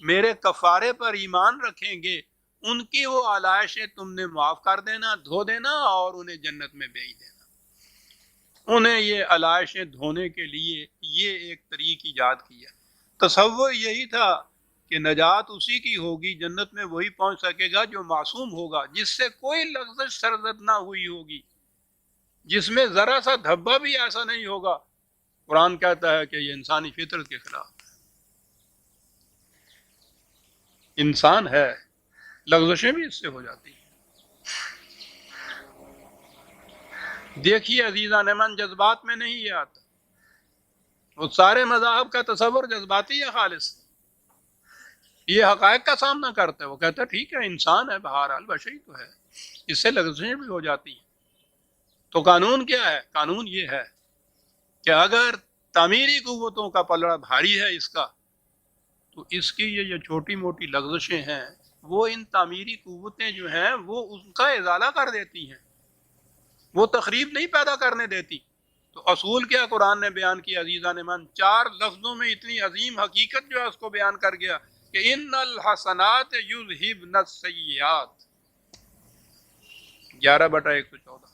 میرے کفارے پر ایمان رکھیں گے، ان کی وہ آلائشیں تم نے معاف کر دینا، دھو دینا، اور انہیں جنت میں بھیج دینا۔ انہیں یہ علائشیں دھونے کے لیے یہ ایک طریق ایجاد کیا۔ تصور یہی تھا کہ نجات اسی کی ہوگی، جنت میں وہی پہنچ سکے گا جو معصوم ہوگا، جس سے کوئی لغزش سرزد نہ ہوئی ہوگی، جس میں ذرا سا دھبا بھی ایسا نہیں ہوگا۔ قرآن کہتا ہے کہ یہ انسانی فطرت کے خلاف انسان ہے، لغزشیں بھی اس سے ہو جاتی ہیں۔ دیکھیے عزیزان من، جذبات میں نہیں یہ آتا، وہ سارے مذاہب کا تصور جذباتی ہے خالص، یہ حقائق کا سامنا کرتا ہے، وہ کہتا ہے ٹھیک ہے انسان ہے، بہرحال بشری تو ہے، اس سے لغزشیں بھی ہو جاتی ہیں۔ تو قانون کیا ہے؟ قانون یہ ہے کہ اگر تعمیری قوتوں کا پلڑا بھاری ہے اس کا، تو اس کی یہ چھوٹی موٹی لغزشیں ہیں، وہ ان تعمیری قوتیں جو ہیں وہ ان کا ازالہ کر دیتی ہیں، وہ تخریب نہیں پیدا کرنے دیتی۔ تو اصول کیا قرآن نے بیان کیا عزیزان من؟ 4 لفظوں میں اتنی عظیم حقیقت جو ہے اس کو بیان کر گیا کہ ان الحسنات یذہبن السیئات، 11/114،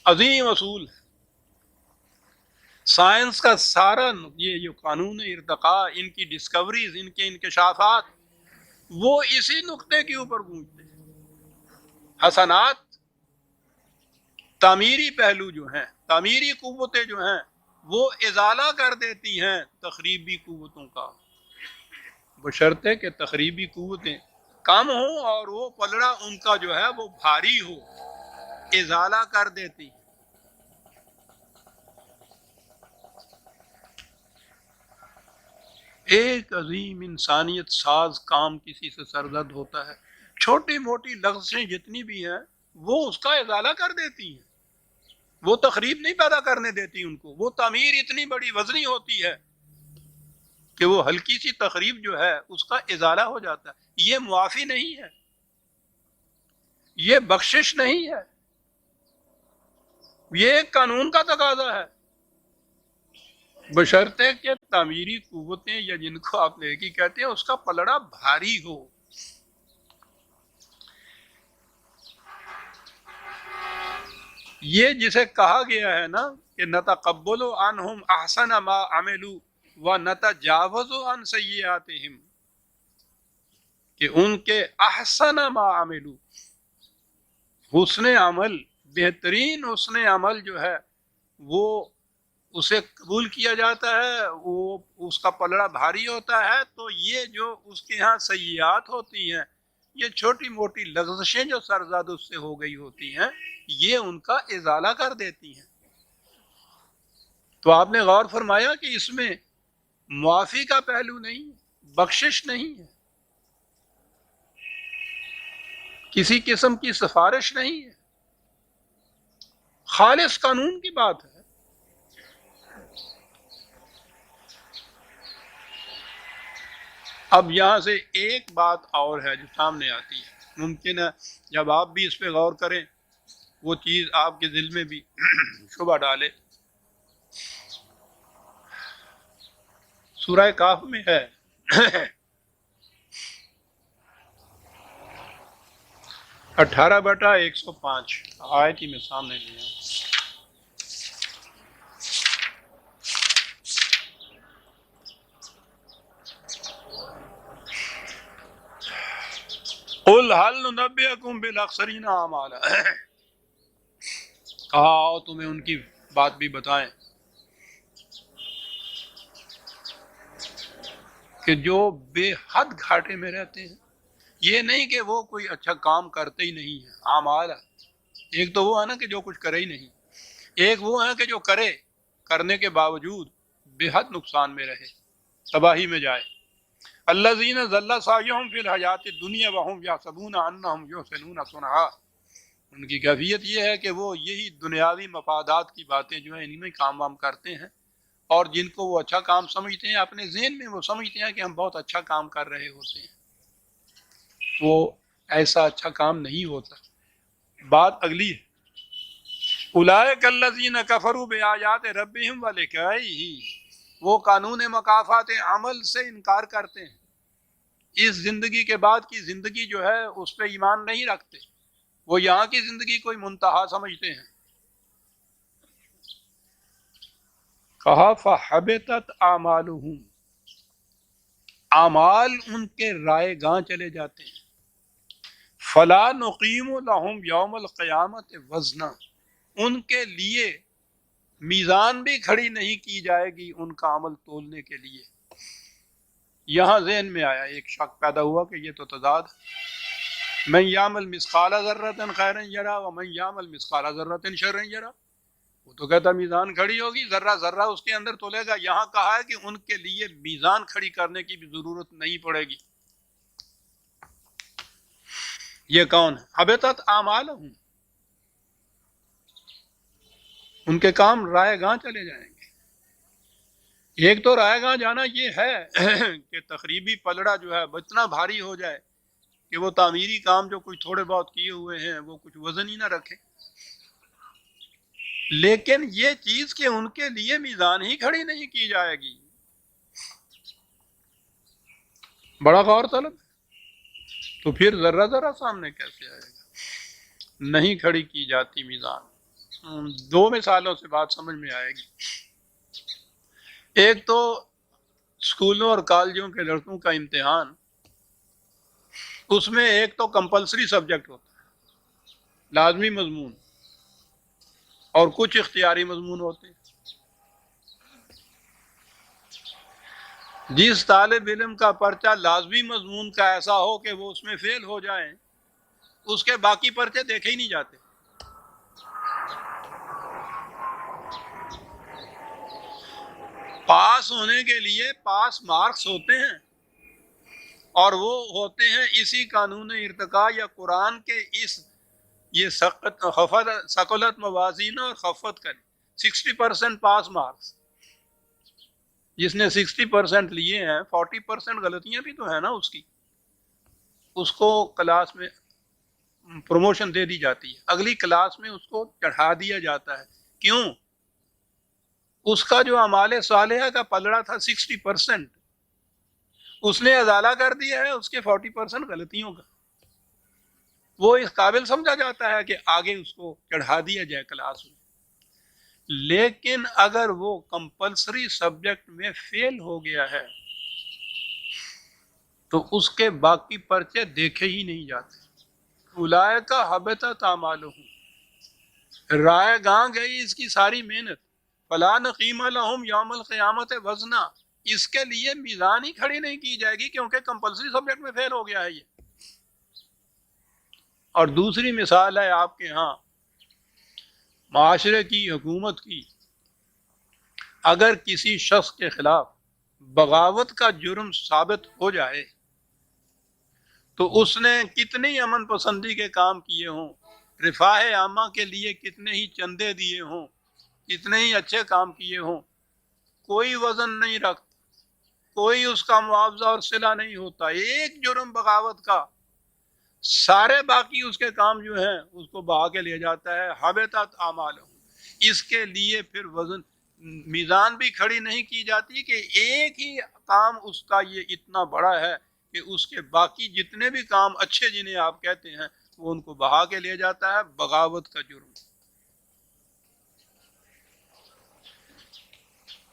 عظیم اصول ہے۔ سائنس کا سارا یہ جو قانون ارتقاء، ان کی ڈسکوریز، ان کے انکشافات، وہ اسی نقطے کے اوپر گونجتے ہیں۔ حسنات تعمیری پہلو جو ہیں، تعمیری قوتیں جو ہیں، وہ ازالہ کر دیتی ہیں تخریبی قوتوں کا، بشرطے کہ تخریبی قوتیں کم ہوں اور وہ پلڑا ان کا جو ہے وہ بھاری ہو، ازالہ کر دیتی۔ ایک عظیم انسانیت ساز کام کسی سے سرزد ہوتا ہے، چھوٹی موٹی لغزشیں جتنی بھی ہیں وہ اس کا ازالہ کر دیتی ہیں، وہ تخریب نہیں پیدا کرنے دیتی ان کو۔ وہ تعمیر اتنی بڑی وزنی ہوتی ہے کہ وہ ہلکی سی تخریب جو ہے اس کا ازالہ ہو جاتا ہے۔ یہ معافی نہیں ہے، یہ بخشش نہیں ہے، یہ ایک قانون کا تقاضا ہے، بشرطے کہ تعمیری قوتیں یا جن کو آپ نیکی کہتے ہیں اس کا پلڑا بھاری ہو۔ یہ جسے کہا گیا ہے نا کہ نتقبل عنہم احسن ما عملوا ونتجاوز عن سیئاتہم، کہ ان کے احسن ما عملوا، حسن عمل، بہترین حسن عمل جو ہے وہ اسے قبول کیا جاتا ہے، وہ اس کا پلڑا بھاری ہوتا ہے۔ تو یہ جو اس کے ہاں سیئات ہوتی ہیں، یہ چھوٹی موٹی لغزشیں جو سرزد اس سے ہو گئی ہوتی ہیں، یہ ان کا ازالہ کر دیتی ہیں۔ تو آپ نے غور فرمایا کہ اس میں معافی کا پہلو نہیں، بخشش نہیں ہے، کسی قسم کی سفارش نہیں ہے، خالص قانون کی بات ہے۔ اب یہاں سے ایک بات اور ہے جو سامنے آتی ہے، ممکن ہے جب آپ بھی اس پہ غور کریں وہ چیز آپ کے دل میں بھی شبہ ڈالے۔ سورہ کاف میں ہے 18/105، آیت ہی میں سامنے لیا۔ قل هل ننبئکم بالاخسرین اعمالا، کہا آؤ تمہیں ان کی بات بھی بتائیں کہ جو بے حد گھاٹے میں رہتے ہیں۔ یہ نہیں کہ وہ کوئی اچھا کام کرتے ہی نہیں ہیں، اعمال ہے۔ ایک تو وہ ہے نا کہ جو کچھ کرے ہی نہیں، ایک وہ ہے کہ جو کرنے کے باوجود بے حد نقصان میں رہے، تباہی میں جائے۔ الذین ضل سعیہم فی الحیات الدنیا وہم یحسبون انہم یحسنون صنعا، ان کی کیفیت یہ ہے کہ وہ یہی دنیاوی مفادات کی باتیں جو ہیں انہی میں کام وام کرتے ہیں، اور جن کو وہ اچھا کام سمجھتے ہیں اپنے ذہن میں وہ سمجھتے ہیں کہ ہم بہت اچھا کام کر رہے ہوتے ہیں، وہ ایسا اچھا کام نہیں ہوتا۔ بات اگلی ہے، اولئک الذین کفروا بآیات ربہم ولقائہ، وہ قانون مکافات عمل سے انکار کرتے ہیں، اس زندگی کے بعد کی زندگی جو ہے اس پہ ایمان نہیں رکھتے، وہ یہاں کی زندگی کوئی منتہا سمجھتے ہیں۔ کہا فحبطت اعمالہم، اعمال ان کے رائے گاں چلے جاتے ہیں۔ فلا نقیم لہم یوم القیامت وزنا، ان کے لیے میزان بھی کھڑی نہیں کی جائے گی ان کا عمل تولنے کے لیے۔ یہاں ذہن میں آیا، ایک شک پیدا ہوا کہ یہ تو تضاد، من یعمل مثقال ذرۃ خیرا یرا ومن یعمل مثقال ذرۃ شرا یرا، وہ تو کہتا میزان کھڑی ہوگی، ذرہ ذرہ اس کے اندر تولے گا۔ یہاں کہا ہے کہ ان کے لیے میزان کھڑی کرنے کی بھی ضرورت نہیں پڑے گی۔ یہ کون ہے؟ حبطت اعمالہم، ان کے کام رائے گاں چلے جائیں گے۔ ایک تو رائے گاں جانا یہ ہے کہ تخریبی پلڑا جو ہے اتنا بھاری ہو جائے کہ وہ تعمیری کام جو کچھ تھوڑے بہت کیے ہوئے ہیں وہ کچھ وزن ہی نہ رکھے۔ لیکن یہ چیز کہ ان کے لیے میزان ہی کھڑی نہیں کی جائے گی، بڑا غور طلب ہے۔ تو پھر ذرہ ذرہ سامنے کیسے آئے گا؟ نہیں کھڑی کی جاتی میزان۔ دو مثالوں سے بات سمجھ میں آئے گی۔ ایک تو اسکولوں اور کالجوں کے لڑکوں کا امتحان، اس میں ایک تو کمپلسری سبجیکٹ ہوتا ہے، لازمی مضمون، اور کچھ اختیاری مضمون ہوتے ہیں۔ جس طالب علم کا پرچہ لازمی مضمون کا ایسا ہو کہ وہ اس میں فیل ہو جائیں، اس کے باقی پرچے دیکھے ہی نہیں جاتے۔ پاس ہونے کے لیے پاس مارکس ہوتے ہیں، اور وہ ہوتے ہیں اسی قانون ارتقاء یا قرآن کے اس یہ ثقلت موازین اور خفت کریں 60% پاس مارکس۔ جس نے 60% لیے ہیں، 40% غلطیاں بھی تو ہیں نا اس کی، اس کو کلاس میں پروموشن دے دی جاتی ہے، اگلی کلاس میں اس کو چڑھا دیا جاتا ہے۔ کیوں؟ اس کا جو اعمال صالحہ کا پلڑا تھا 60%، اس نے ازالہ کر دیا ہے اس کے 40% غلطیوں کا۔ وہ اس قابل سمجھا جاتا ہے کہ آگے اس کو چڑھا دیا جائے کلاس میں۔ لیکن اگر وہ کمپلسری سبجیکٹ میں فیل ہو گیا ہے تو اس کے باقی پرچے دیکھے ہی نہیں جاتے۔ اولئک حبطت اعمالهم، رائے گاں گئی اس کی ساری محنت۔ فلا نقیم لہم یوم القیامت وزنا، اس کے لیے میزان ہی کھڑی نہیں کی جائے گی کیونکہ کمپلسری سبجیکٹ میں فیل ہو گیا ہے یہ۔ اور دوسری مثال ہے آپ کے ہاں معاشرے کی، حکومت کی، اگر کسی شخص کے خلاف بغاوت کا جرم ثابت ہو جائے تو اس نے کتنی امن پسندی کے کام کیے ہوں، رفاہ عامہ کے لیے کتنے ہی چندے دیے ہوں، کتنے ہی اچھے کام کیے ہوں، کوئی وزن نہیں رکھتا، کوئی اس کا معاوضہ اور صلہ نہیں ہوتا، ایک جرم بغاوت کا، سارے باقی اس کے کام جو ہیں اس کو بہا کے لے جاتا ہے۔ حبطت اعمالہم، اس کے لیے پھر وزن میزان بھی کھڑی نہیں کی جاتی کہ ایک ہی کام اس کا یہ اتنا بڑا ہے کہ اس کے باقی جتنے بھی کام اچھے جنہیں آپ کہتے ہیں وہ ان کو بہا کے لے جاتا ہے۔ بغاوت کا جرم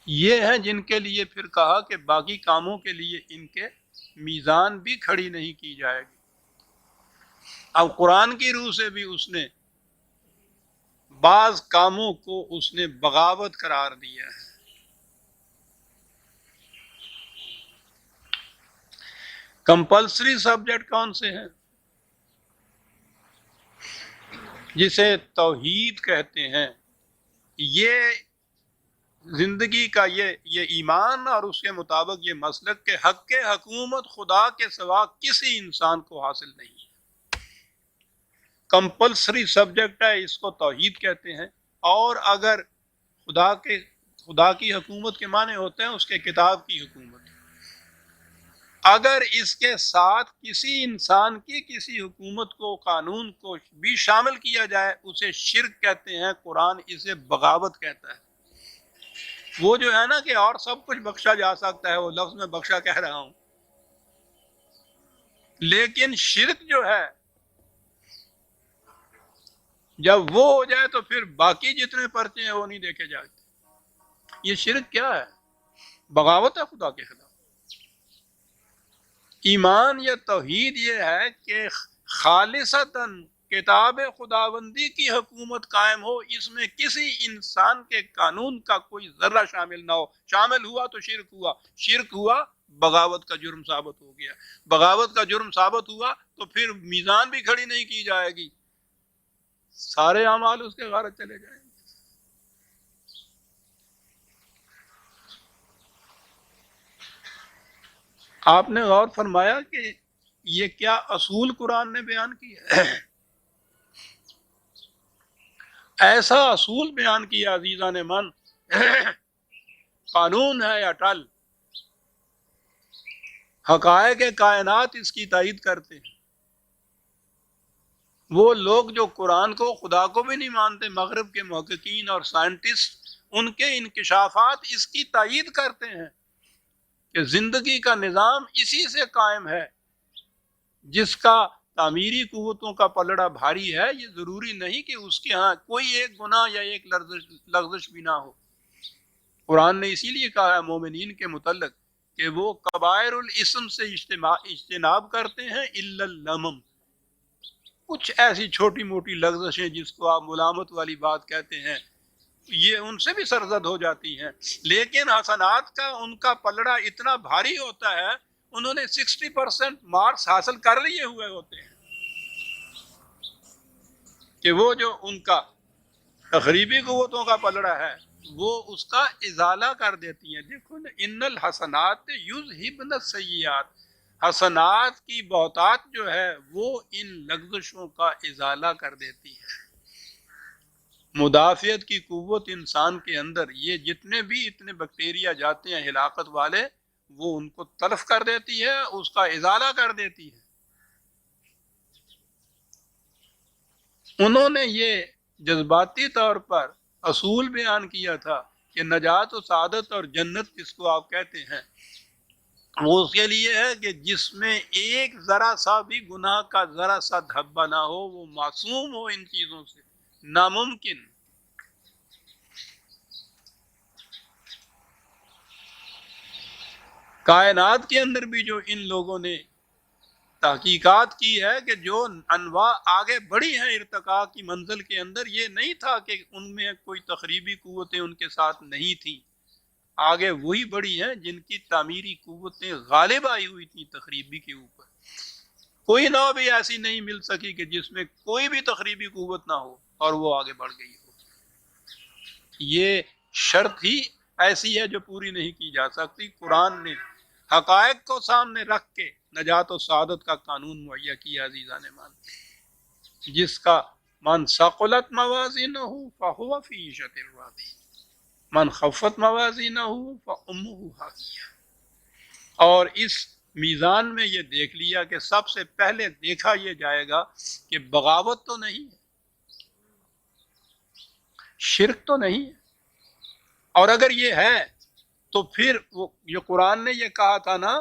یہ ہیں جن کے لیے پھر کہا کہ باقی کاموں کے لیے ان کے میزان بھی کھڑی نہیں کی جائے گی۔ اب قرآن کی روح سے بھی اس نے بعض کاموں کو اس نے بغاوت قرار دیا ہے۔ کمپلسری سبجیکٹ کون سے ہیں؟ جسے توحید کہتے ہیں، یہ زندگی کا یہ ایمان اور اس کے مطابق یہ مسلک کہ حق حکومت خدا کے سوا کسی انسان کو حاصل نہیں ہے۔ کمپلسری سبجیکٹ ہے، اس کو توحید کہتے ہیں۔ اور اگر خدا کی حکومت کے معنی ہوتے ہیں اس کے کتاب کی حکومت، اگر اس کے ساتھ کسی انسان کی کسی حکومت کو، قانون کو بھی شامل کیا جائے اسے شرک کہتے ہیں، قرآن اسے بغاوت کہتا ہے۔ وہ جو ہے نا کہ اور سب کچھ بخشا جا سکتا ہے، وہ لفظ میں بخشا کہہ رہا ہوں، لیکن شرک جو ہے جب وہ ہو جائے تو پھر باقی جتنے پرچے ہیں وہ نہیں دیکھے جاتے۔ یہ شرک کیا ہے؟ بغاوت ہے خدا کے خلاف۔ ایمان یا توحید یہ ہے کہ خالصتاً کتاب خداوندی کی حکومت قائم ہو، اس میں کسی انسان کے قانون کا کوئی ذرہ شامل نہ ہو۔ شامل ہوا تو شرک ہوا، شرک ہوا بغاوت کا جرم ثابت ہو گیا، بغاوت کا جرم ثابت ہوا تو پھر میزان بھی کھڑی نہیں کی جائے گی، سارے اعمال اس کے غارت چلے جائیں گے۔ آپ نے غور فرمایا کہ یہ کیا اصول قرآن نے بیان کیا ہے؟ ایسا اصول بیان کیا عزیزان من، قانون ہے اٹل، حقائق کائنات اس کی تائید کرتے ہیں۔ وہ لوگ جو قرآن کو خدا کو بھی نہیں مانتے، مغرب کے محققین اور سائنٹسٹ ان کے انکشافات اس کی تائید کرتے ہیں کہ زندگی کا نظام اسی سے قائم ہے، جس کا تعمیری قوتوں کا پلڑا بھاری ہے۔ یہ ضروری نہیں کہ اس کے ہاں کوئی ایک گناہ یا ایک لغزش بھی نہ ہو۔ قرآن نے اسی لیے کہا ہے مومنین کے متعلق کہ وہ کبائر الاسم سے اجتناب کرتے ہیں الا اللمم، کچھ ایسی چھوٹی موٹی لغزشیں جس کو آپ ملامت والی بات کہتے ہیں، یہ ان سے بھی سرزد ہو جاتی ہیں، لیکن حسنات کا ان کا پلڑا اتنا بھاری ہوتا ہے، انہوں نے 60% مارکس حاصل کر لیے ہوئے ہوتے ہیں کہ وہ جو ان کا تخریبی قوتوں کا پلڑا ہے وہ اس کا ازالہ کر دیتی ہیں۔ دیکھو نا، ان الحسنات یذہبن السیئات، حسنات کی بہتات جو ہے وہ ان لغزشوں کا ازالہ کر دیتی ہے۔ مدافعت کی قوت انسان کے اندر، یہ جتنے بھی اتنے بیکٹیریا جاتے ہیں ہلاکت والے، وہ ان کو تلف کر دیتی ہے، اس کا ازالہ کر دیتی ہے۔ انہوں نے یہ جذباتی طور پر اصول بیان کیا تھا کہ نجات و سعادت اور جنت جس کو آپ کہتے ہیں، وہ اس کے لیے ہے کہ جس میں ایک ذرا سا بھی گناہ کا ذرا سا دھبا نہ ہو، وہ معصوم ہو ان چیزوں سے، ناممکن۔ کائنات کے اندر بھی جو ان لوگوں نے تحقیقات کی ہے کہ جو انواع آگے بڑھی ہیں ارتقاء کی منزل کے اندر، یہ نہیں تھا کہ ان میں کوئی تخریبی قوتیں ان کے ساتھ نہیں تھیں، آگے وہی بڑی ہیں جن کی تعمیری قوتیں غالب آئی ہوئی تھیں تخریبی کے اوپر۔ کوئی نوع بھی ایسی نہیں مل سکی کہ جس میں کوئی بھی تخریبی قوت نہ ہو اور وہ آگے بڑھ گئی ہو۔ یہ شرط ہی ایسی ہے جو پوری نہیں کی جا سکتی۔ قرآن نے حقائق کو سامنے رکھ کے نجات و سعادت کا قانون مہیا کیا عزیزان مان، جس کا من ثقلت موازینہ فہو فی عیشۃ راضیہ، من خفت موازینہ فامہ ہاویہ۔ اور اس میزان میں یہ دیکھ لیا کہ سب سے پہلے دیکھا یہ جائے گا کہ بغاوت تو نہیں ہے، شرک تو نہیں ہے، اور اگر یہ ہے تو پھر وہ یہ قرآن نے یہ کہا تھا نا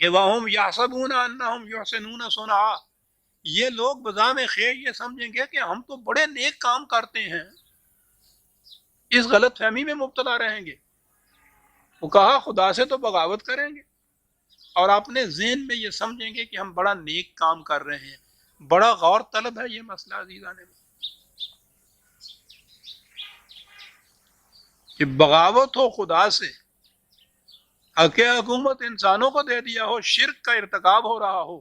کہ وَهُمْ يَحْسَبُونَ أَنَّهُمْ يُحْسِنُونَ صُنْعًا، یہ لوگ بظام خیر یہ سمجھیں گے کہ ہم تو بڑے نیک کام کرتے ہیں، اس غلط فہمی میں مبتلا رہیں گے۔ وہ کہا خدا سے تو بغاوت کریں گے اور اپنے ذہن میں یہ سمجھیں گے کہ ہم بڑا نیک کام کر رہے ہیں۔ بڑا غور طلب ہے یہ مسئلہ عزیزان، کہ بغاوت ہو خدا سے، حق حکومت انسانوں کو دے دیا ہو، شرک کا ارتکاب ہو رہا ہو،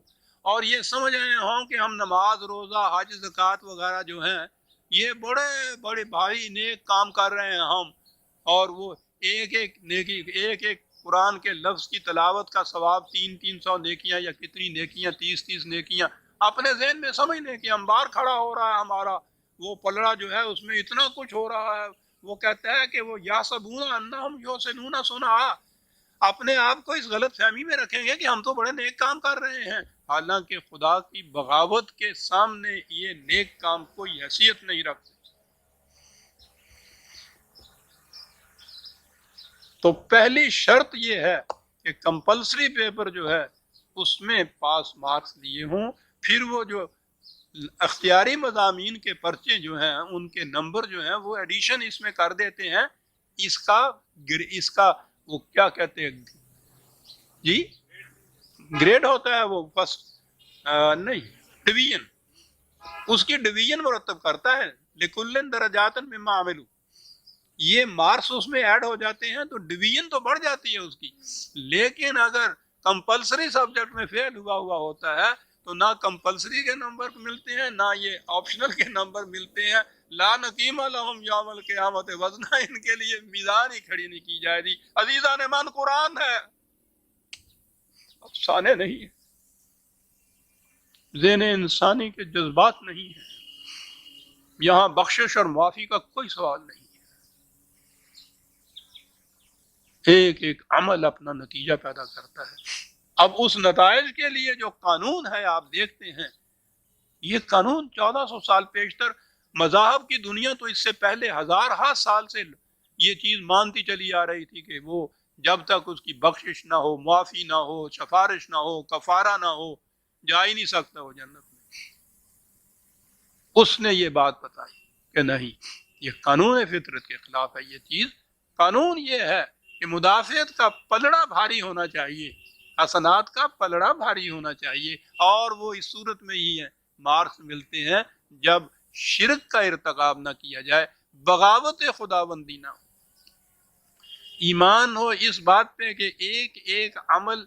اور یہ سمجھ رہے ہوں کہ ہم نماز روزہ حج زکوٰۃ وغیرہ جو ہیں یہ بڑے بڑے بھائی نیک کام کر رہے ہیں ہم، اور وہ ایک ایک نیکی، ایک ایک قرآن کے لفظ کی تلاوت کا ثواب 300 نیکیاں یا کتنی نیکیاں 30 نیکیاں، اپنے ذہن میں سمجھ لیں کہ انبار کھڑا ہو رہا ہے ہمارا، وہ پلڑا جو ہے اس میں اتنا کچھ ہو رہا ہے۔ وہ کہتا ہے کہ وہ یحسبون انہم یحسنون صنعا، اپنے آپ کو اس غلط فہمی میں رکھیں گے کہ ہم تو بڑے نیک کام کر رہے ہیں، حالانکہ خدا کی بغاوت کے سامنے یہ نیک کام کوئی حیثیت نہیں رکھتے۔ تو پہلی شرط یہ ہے کہ کمپلسری پیپر جو ہے اس میں پاس مارکس لیے ہوں، پھر وہ جو اختیاری مضامین کے پرچے جو ہیں ان کے نمبر جو ہیں وہ ایڈیشن اس میں کر دیتے ہیں، اس کا وہ کیا کہتے ہیں جی، گریڈ ہوتا ہے، وہ فرسٹ نہیں، ڈویژن، اس کی ڈویژن مرتب کرتا ہے، لکل درجات مما عملوا، یہ مارکس اس میں ایڈ ہو جاتے ہیں تو ڈویژن تو بڑھ جاتی ہے اس کی۔ لیکن اگر کمپلسری سبجیکٹ میں فیل ہوا ہوتا ہے تو نہ کمپلسری کے نمبر ملتے ہیں نہ یہ آپشنل کے نمبر ملتے ہیں۔ لا نقیم لہم یوم القیامت وزنا، ان کے لیے میزان ہی کھڑی نہیں کی جائے گی۔ عزیزان من، قرآن ہے، افسانے نہیں ہے، ذہن انسانی کے جذبات نہیں ہیں، یہاں بخشش اور معافی کا کوئی سوال نہیں ہے، ایک ایک عمل اپنا نتیجہ پیدا کرتا ہے۔ اب اس نتائج کے لیے جو قانون ہے آپ دیکھتے ہیں، یہ قانون 1400 سال پیشتر مذاہب کی دنیا تو اس سے پہلے ہزارہ سال سے یہ چیز مانتی چلی آ رہی تھی کہ وہ جب تک اس کی بخشش نہ ہو، معافی نہ ہو، سفارش نہ ہو، کفارہ نہ ہو، جا ہی نہیں سکتا وہ جنت میں۔ اس نے یہ بات بتائی کہ نہیں، یہ قانون فطرت کے خلاف ہے یہ چیز۔ قانون یہ ہے کہ مدافعت کا پلڑا بھاری ہونا چاہیے، حسنات کا پلڑا بھاری ہونا چاہیے، اور وہ اس صورت میں ہی ہے مارکس ملتے ہیں جب شرک کا ارتکاب نہ کیا جائے، بغاوت خداوندی نہ ہو، ایمان ہو اس بات پہ کہ ایک ایک عمل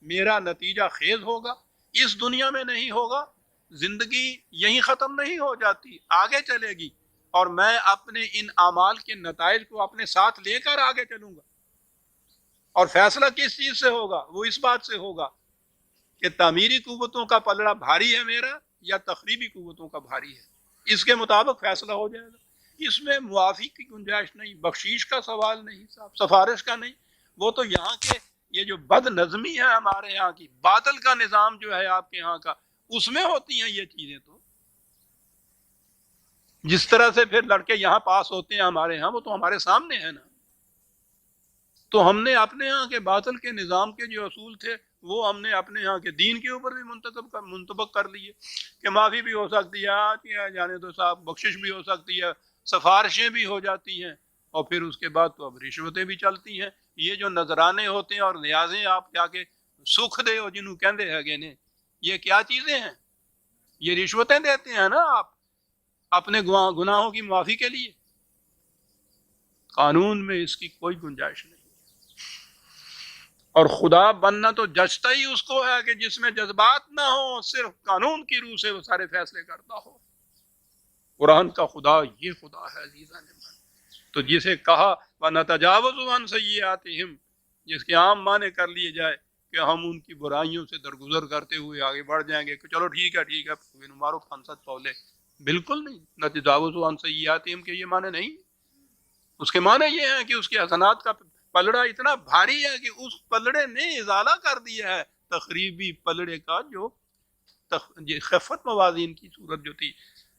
میرا نتیجہ خیز ہوگا، اس دنیا میں نہیں ہوگا، زندگی یہیں ختم نہیں ہو جاتی، آگے چلے گی، اور میں اپنے ان اعمال کے نتائج کو اپنے ساتھ لے کر آگے چلوں گا۔ اور فیصلہ کس چیز سے ہوگا؟ وہ اس بات سے ہوگا کہ تعمیری قوتوں کا پلڑا بھاری ہے میرا یا تخریبی قوتوں کا بھاری ہے، اس کے مطابق فیصلہ ہو جائے گا۔ اس میں معافی کی گنجائش نہیں، بخشیش کا سوال نہیں، صاحب سفارش کا نہیں، وہ تو یہاں کے یہ جو بد نظمی ہے ہمارے یہاں کی، باطل کا نظام جو ہے آپ کے یہاں کا، اس میں ہوتی ہیں یہ چیزیں۔ تو جس طرح سے پھر لڑکے یہاں پاس ہوتے ہیں ہمارے ہاں، وہ تو ہمارے سامنے ہے نا۔ تو ہم نے اپنے ہاں کے باطل کے نظام کے جو اصول تھے وہ ہم نے اپنے ہاں کے دین کے اوپر بھی منطبق کر لیے کہ معافی بھی ہو سکتی ہے، جانے تو صاحب بخشش بھی ہو سکتی ہے، سفارشیں بھی ہو جاتی ہیں، اور پھر اس کے بعد تو اب رشوتیں بھی چلتی ہیں۔ یہ جو نذرانے ہوتے ہیں اور نیازیں آپ کیا کہ سکھ دے ہو جنہوں کہندے ہے گے نے، یہ کیا چیزیں ہیں؟ یہ رشوتیں دیتے ہیں نا آپ اپنے گناہوں کی معافی کے لیے۔ قانون میں اس کی کوئی گنجائش نہیں، اور خدا بننا تو جچتا ہی اس کو ہے کہ جس میں جذبات نہ ہو، صرف قانون کی روح سے وہ سارے فیصلے کرتا ہو۔ قرآن کا خدا یہ خدا ہے عزیزان من۔ تو جسے کہا وَنَتَجَاوَزُ عَنْ سَيِّئَاتِهِمْ، جس کے عام معنی کر لیے جائے کہ ہم ان کی برائیوں سے درگزر کرتے ہوئے آگے بڑھ جائیں گے کہ چلو ٹھیک ہے مارو خنسد پولے، بالکل نہیں۔ نَتَجَاوَزُ عَنْ سَيِّئَاتِهِمْ کے یہ معنی نہیں، اس کے معنی یہ ہے کہ اس کے حسنات کا پلڑا اتنا بھاری ہے کہ اس پلڑے نے ازالہ کر دیا ہے تخریبی پلڑے کا، جو خفت موازین کی صورت جو تھی،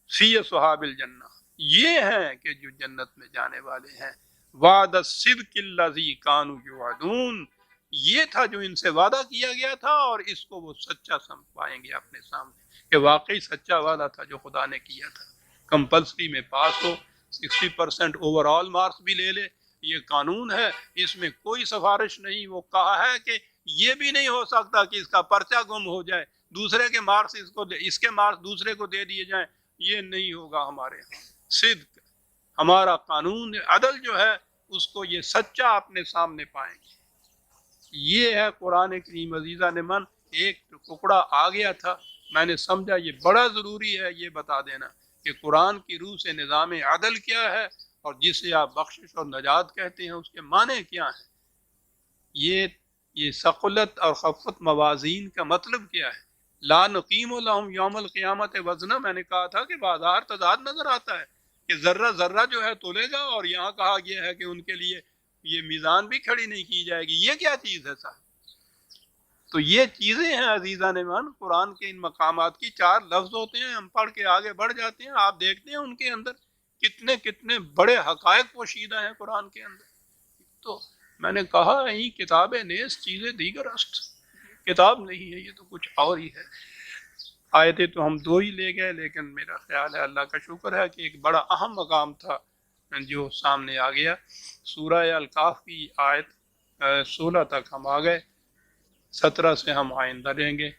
فی صحاب الجنہ، یہ ہے کہ جو جنت میں جانے والے ہیں۔ وعد الصدق الذی کانوا یوعدون، یہ تھا جو ان سے وعدہ کیا گیا تھا، اور اس کو وہ سچا سمجھ پائیں گے اپنے سامنے کہ واقعی سچا وعدہ تھا جو خدا نے کیا تھا۔ کمپلسری میں پاس ہو، 60% اوور آل مارکس بھی لے لے، یہ قانون ہے، اس میں کوئی سفارش نہیں۔ وہ کہا ہے کہ یہ بھی نہیں ہو سکتا کہ اس کا پرچہ گم ہو جائے، دوسرے کے مارکس اس کے مارکس دوسرے کو دے دیے جائیں، یہ نہیں ہوگا ہمارے ہاں۔ صدق ہمارا قانون عدل جو ہے اس کو یہ سچا اپنے سامنے پائیں گے۔ یہ ہے قرآن کریم عزیزان من۔ ایک ٹکڑا آ گیا تھا، میں نے سمجھا یہ بڑا ضروری ہے یہ بتا دینا کہ قرآن کی روح سے نظام عدل کیا ہے، اور جسے آپ بخشش اور نجات کہتے ہیں اس کے معنی کیا ہیں۔ یہ ثقلت اور خفت موازین کا مطلب کیا ہے؟ لا نقیم لہم یوم القیامت وزنا، میں نے کہا تھا کہ بازار تضاد نظر آتا ہے کہ ذرہ ذرہ جو ہے تولے گا، اور یہاں کہا گیا ہے کہ ان کے لیے یہ میزان بھی کھڑی نہیں کی جائے گی۔ یہ کیا چیز ہے صاحب؟ تو یہ چیزیں ہیں عزیزان ایمان، قرآن کے ان مقامات کی 4 لفظ ہوتے ہیں، ہم پڑھ کے آگے بڑھ جاتے ہیں، آپ دیکھتے ہیں ان کے اندر کتنے کتنے بڑے حقائق پوشیدہ ہیں قرآن کے اندر۔ تو میں نے کہا یہی کتاب نیز چیزیں دیگر است، کتاب نہیں ہے یہ تو کچھ اور ہی ہے۔ آیتیں تو ہم 2 ہی لے گئے، لیکن میرا خیال ہے اللہ کا شکر ہے کہ ایک بڑا اہم مقام تھا جو سامنے آ گیا۔ سورہ الکاف کی آیت 16 تک ہم آ گئے، 17 سے ہم آئندہ لیں گے۔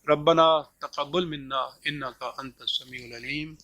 ربنا تقبل منا انک انت السمیع العلیم۔